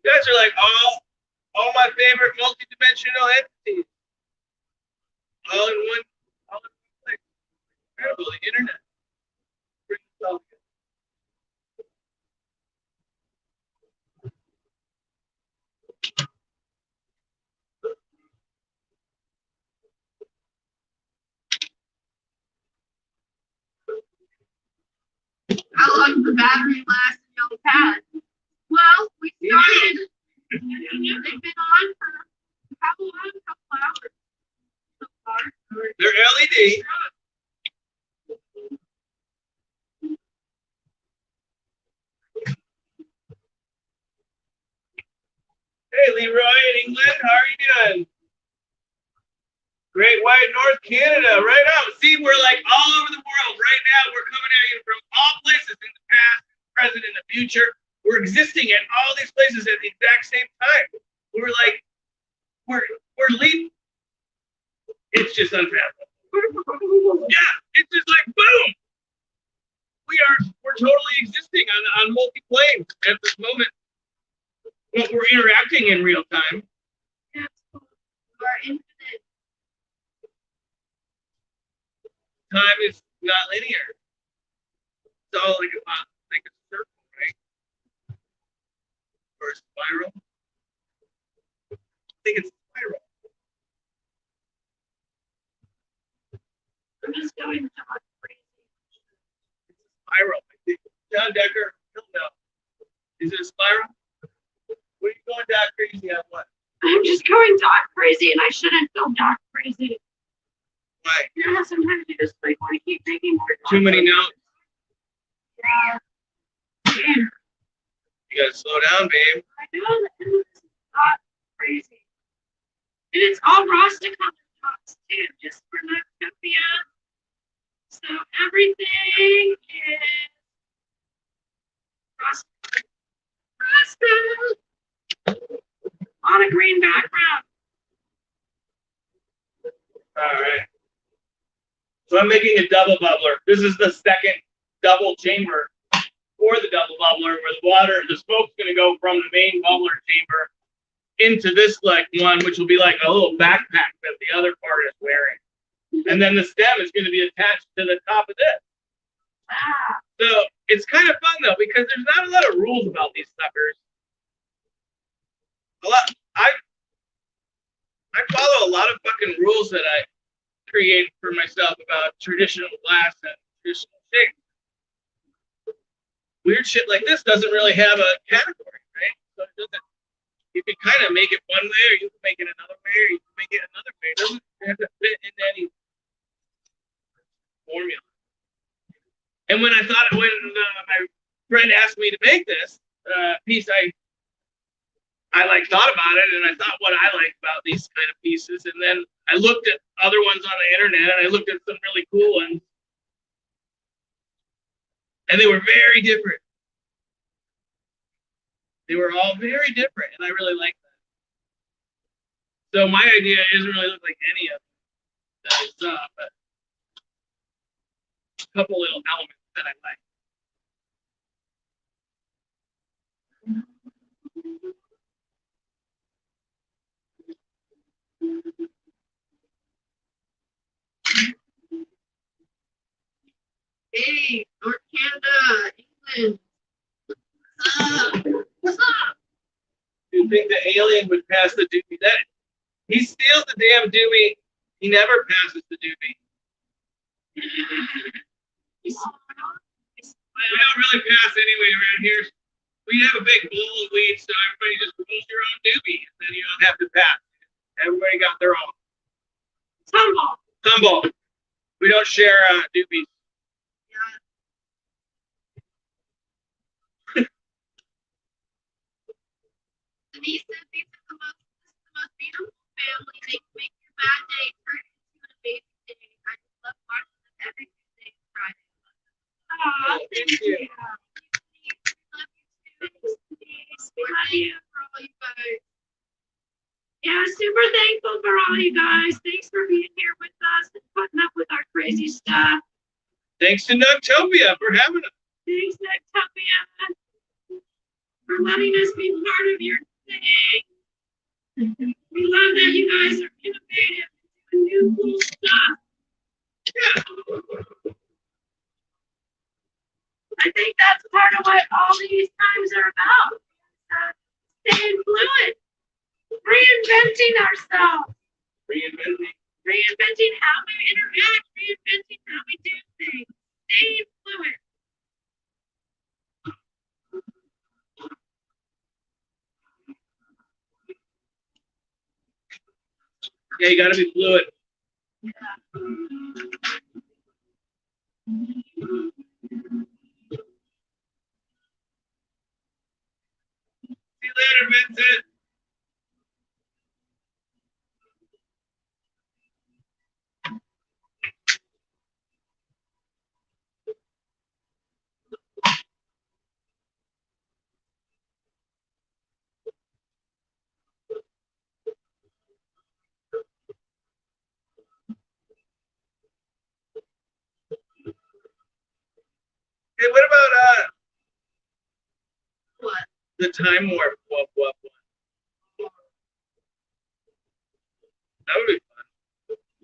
You guys are like all my favorite multidimensional entities. All in one place. Incredible, the internet. Bring it all together. How long does the battery last in your pad? Well, we started They've been on for how long? A couple hours so far. They're LED. Hey, Leroy in England, how are you doing? Great White North Canada, right on. See, we're like all over the world right now. We're coming at you from all places in the past, present, and the future. We're existing at all these places at the exact same time. We're like, we're leading. It's just unfathomable. Yeah, it's just like boom. We're totally existing on multi-planes at this moment. But we're interacting in real time. That's cool. We're infinite. Time is not linear. It's all like a circle, right? Or a spiral. I think it's a spiral. I'm just going dog crazy. It's a spiral, I think. John Decker, he'll know. Is it a spiral? What are you going dog crazy on what? I'm just going dog crazy, and I shouldn't go dog crazy. Why? You know, sometimes you just like want to keep making more. Too many notes. Yeah. You gotta slow down, babe. I know that it's not crazy. And it's all Rasta color tops too, just for Noctopia. So everything is Rasta. On a green background. All right. So I'm making a double bubbler. This is the second double chamber for the double bubbler, where the smoke's going to go from the main bubbler chamber into this like one, which will be like a little backpack that the other part is wearing. And then the stem is going to be attached to the top of this. So it's kind of fun though, because there's not a lot of rules about these suckers. I follow a lot of fucking rules that I create for myself about traditional glass and traditional shape. Weird shit like this doesn't really have a category, right? So it doesn't. You can kind of make it one way, or you can make it another way, or you can make it another way. It doesn't have to fit into any formula. And when my friend asked me to make this piece, I like thought about it, and I thought what I like about these kind of pieces, and then I looked at other ones on the internet, and I looked at some really cool ones, and they were very different. They were all very different, and I really like that. So my idea doesn't really look like any of them that I saw, but a couple little elements that I like. Hey, North Canada, England. What's up? Do you think the alien would pass the doobie? That he steals the damn doobie. He never passes the doobie. We don't really pass anyway around here. We have a big bowl of weed, so everybody just rolls your own doobie, and then you don't have to pass. Everybody got their own. Tumble. We don't share doobies. Denise said these are the most beautiful family. They make your bad day turn into an amazing day. I just love watching them every Tuesday and Friday. Oh, thank you. Love you too. We love you for all you guys. Yeah, super thankful for all you guys. Thanks for being here with us and putting up with our crazy stuff. Thanks to Noctopia for having us. Thanks, Noctopia, for letting us be part of your thing. We love that you guys are innovative and doing new cool stuff. Yeah. I think that's part of what all these times are about. Staying fluid. Reinventing ourselves. Reinventing how we interact. Reinventing how we do things. Staying fluid. Yeah, you gotta be fluid. See you later, Vincent. Hey, what about What? the time warp? What? That would be fun.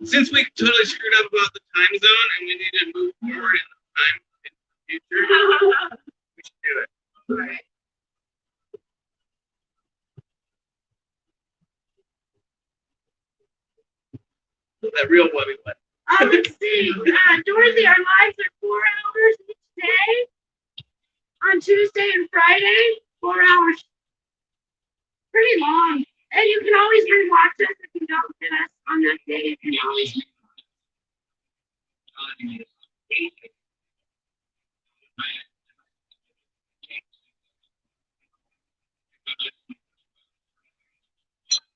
Since we totally screwed up about the time zone and we need to move forward in time in the future, we should do it. Right. That real Wubby one. Let's see. Dorothy, our lives are 4 hours each day. On Tuesday and Friday, 4 hours. Pretty long. And you can always rewatch us if you don't get us on that day. You can always.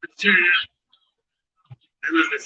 Let's turn it up. I love this.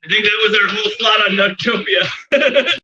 I think that was our whole slot on Noctopia.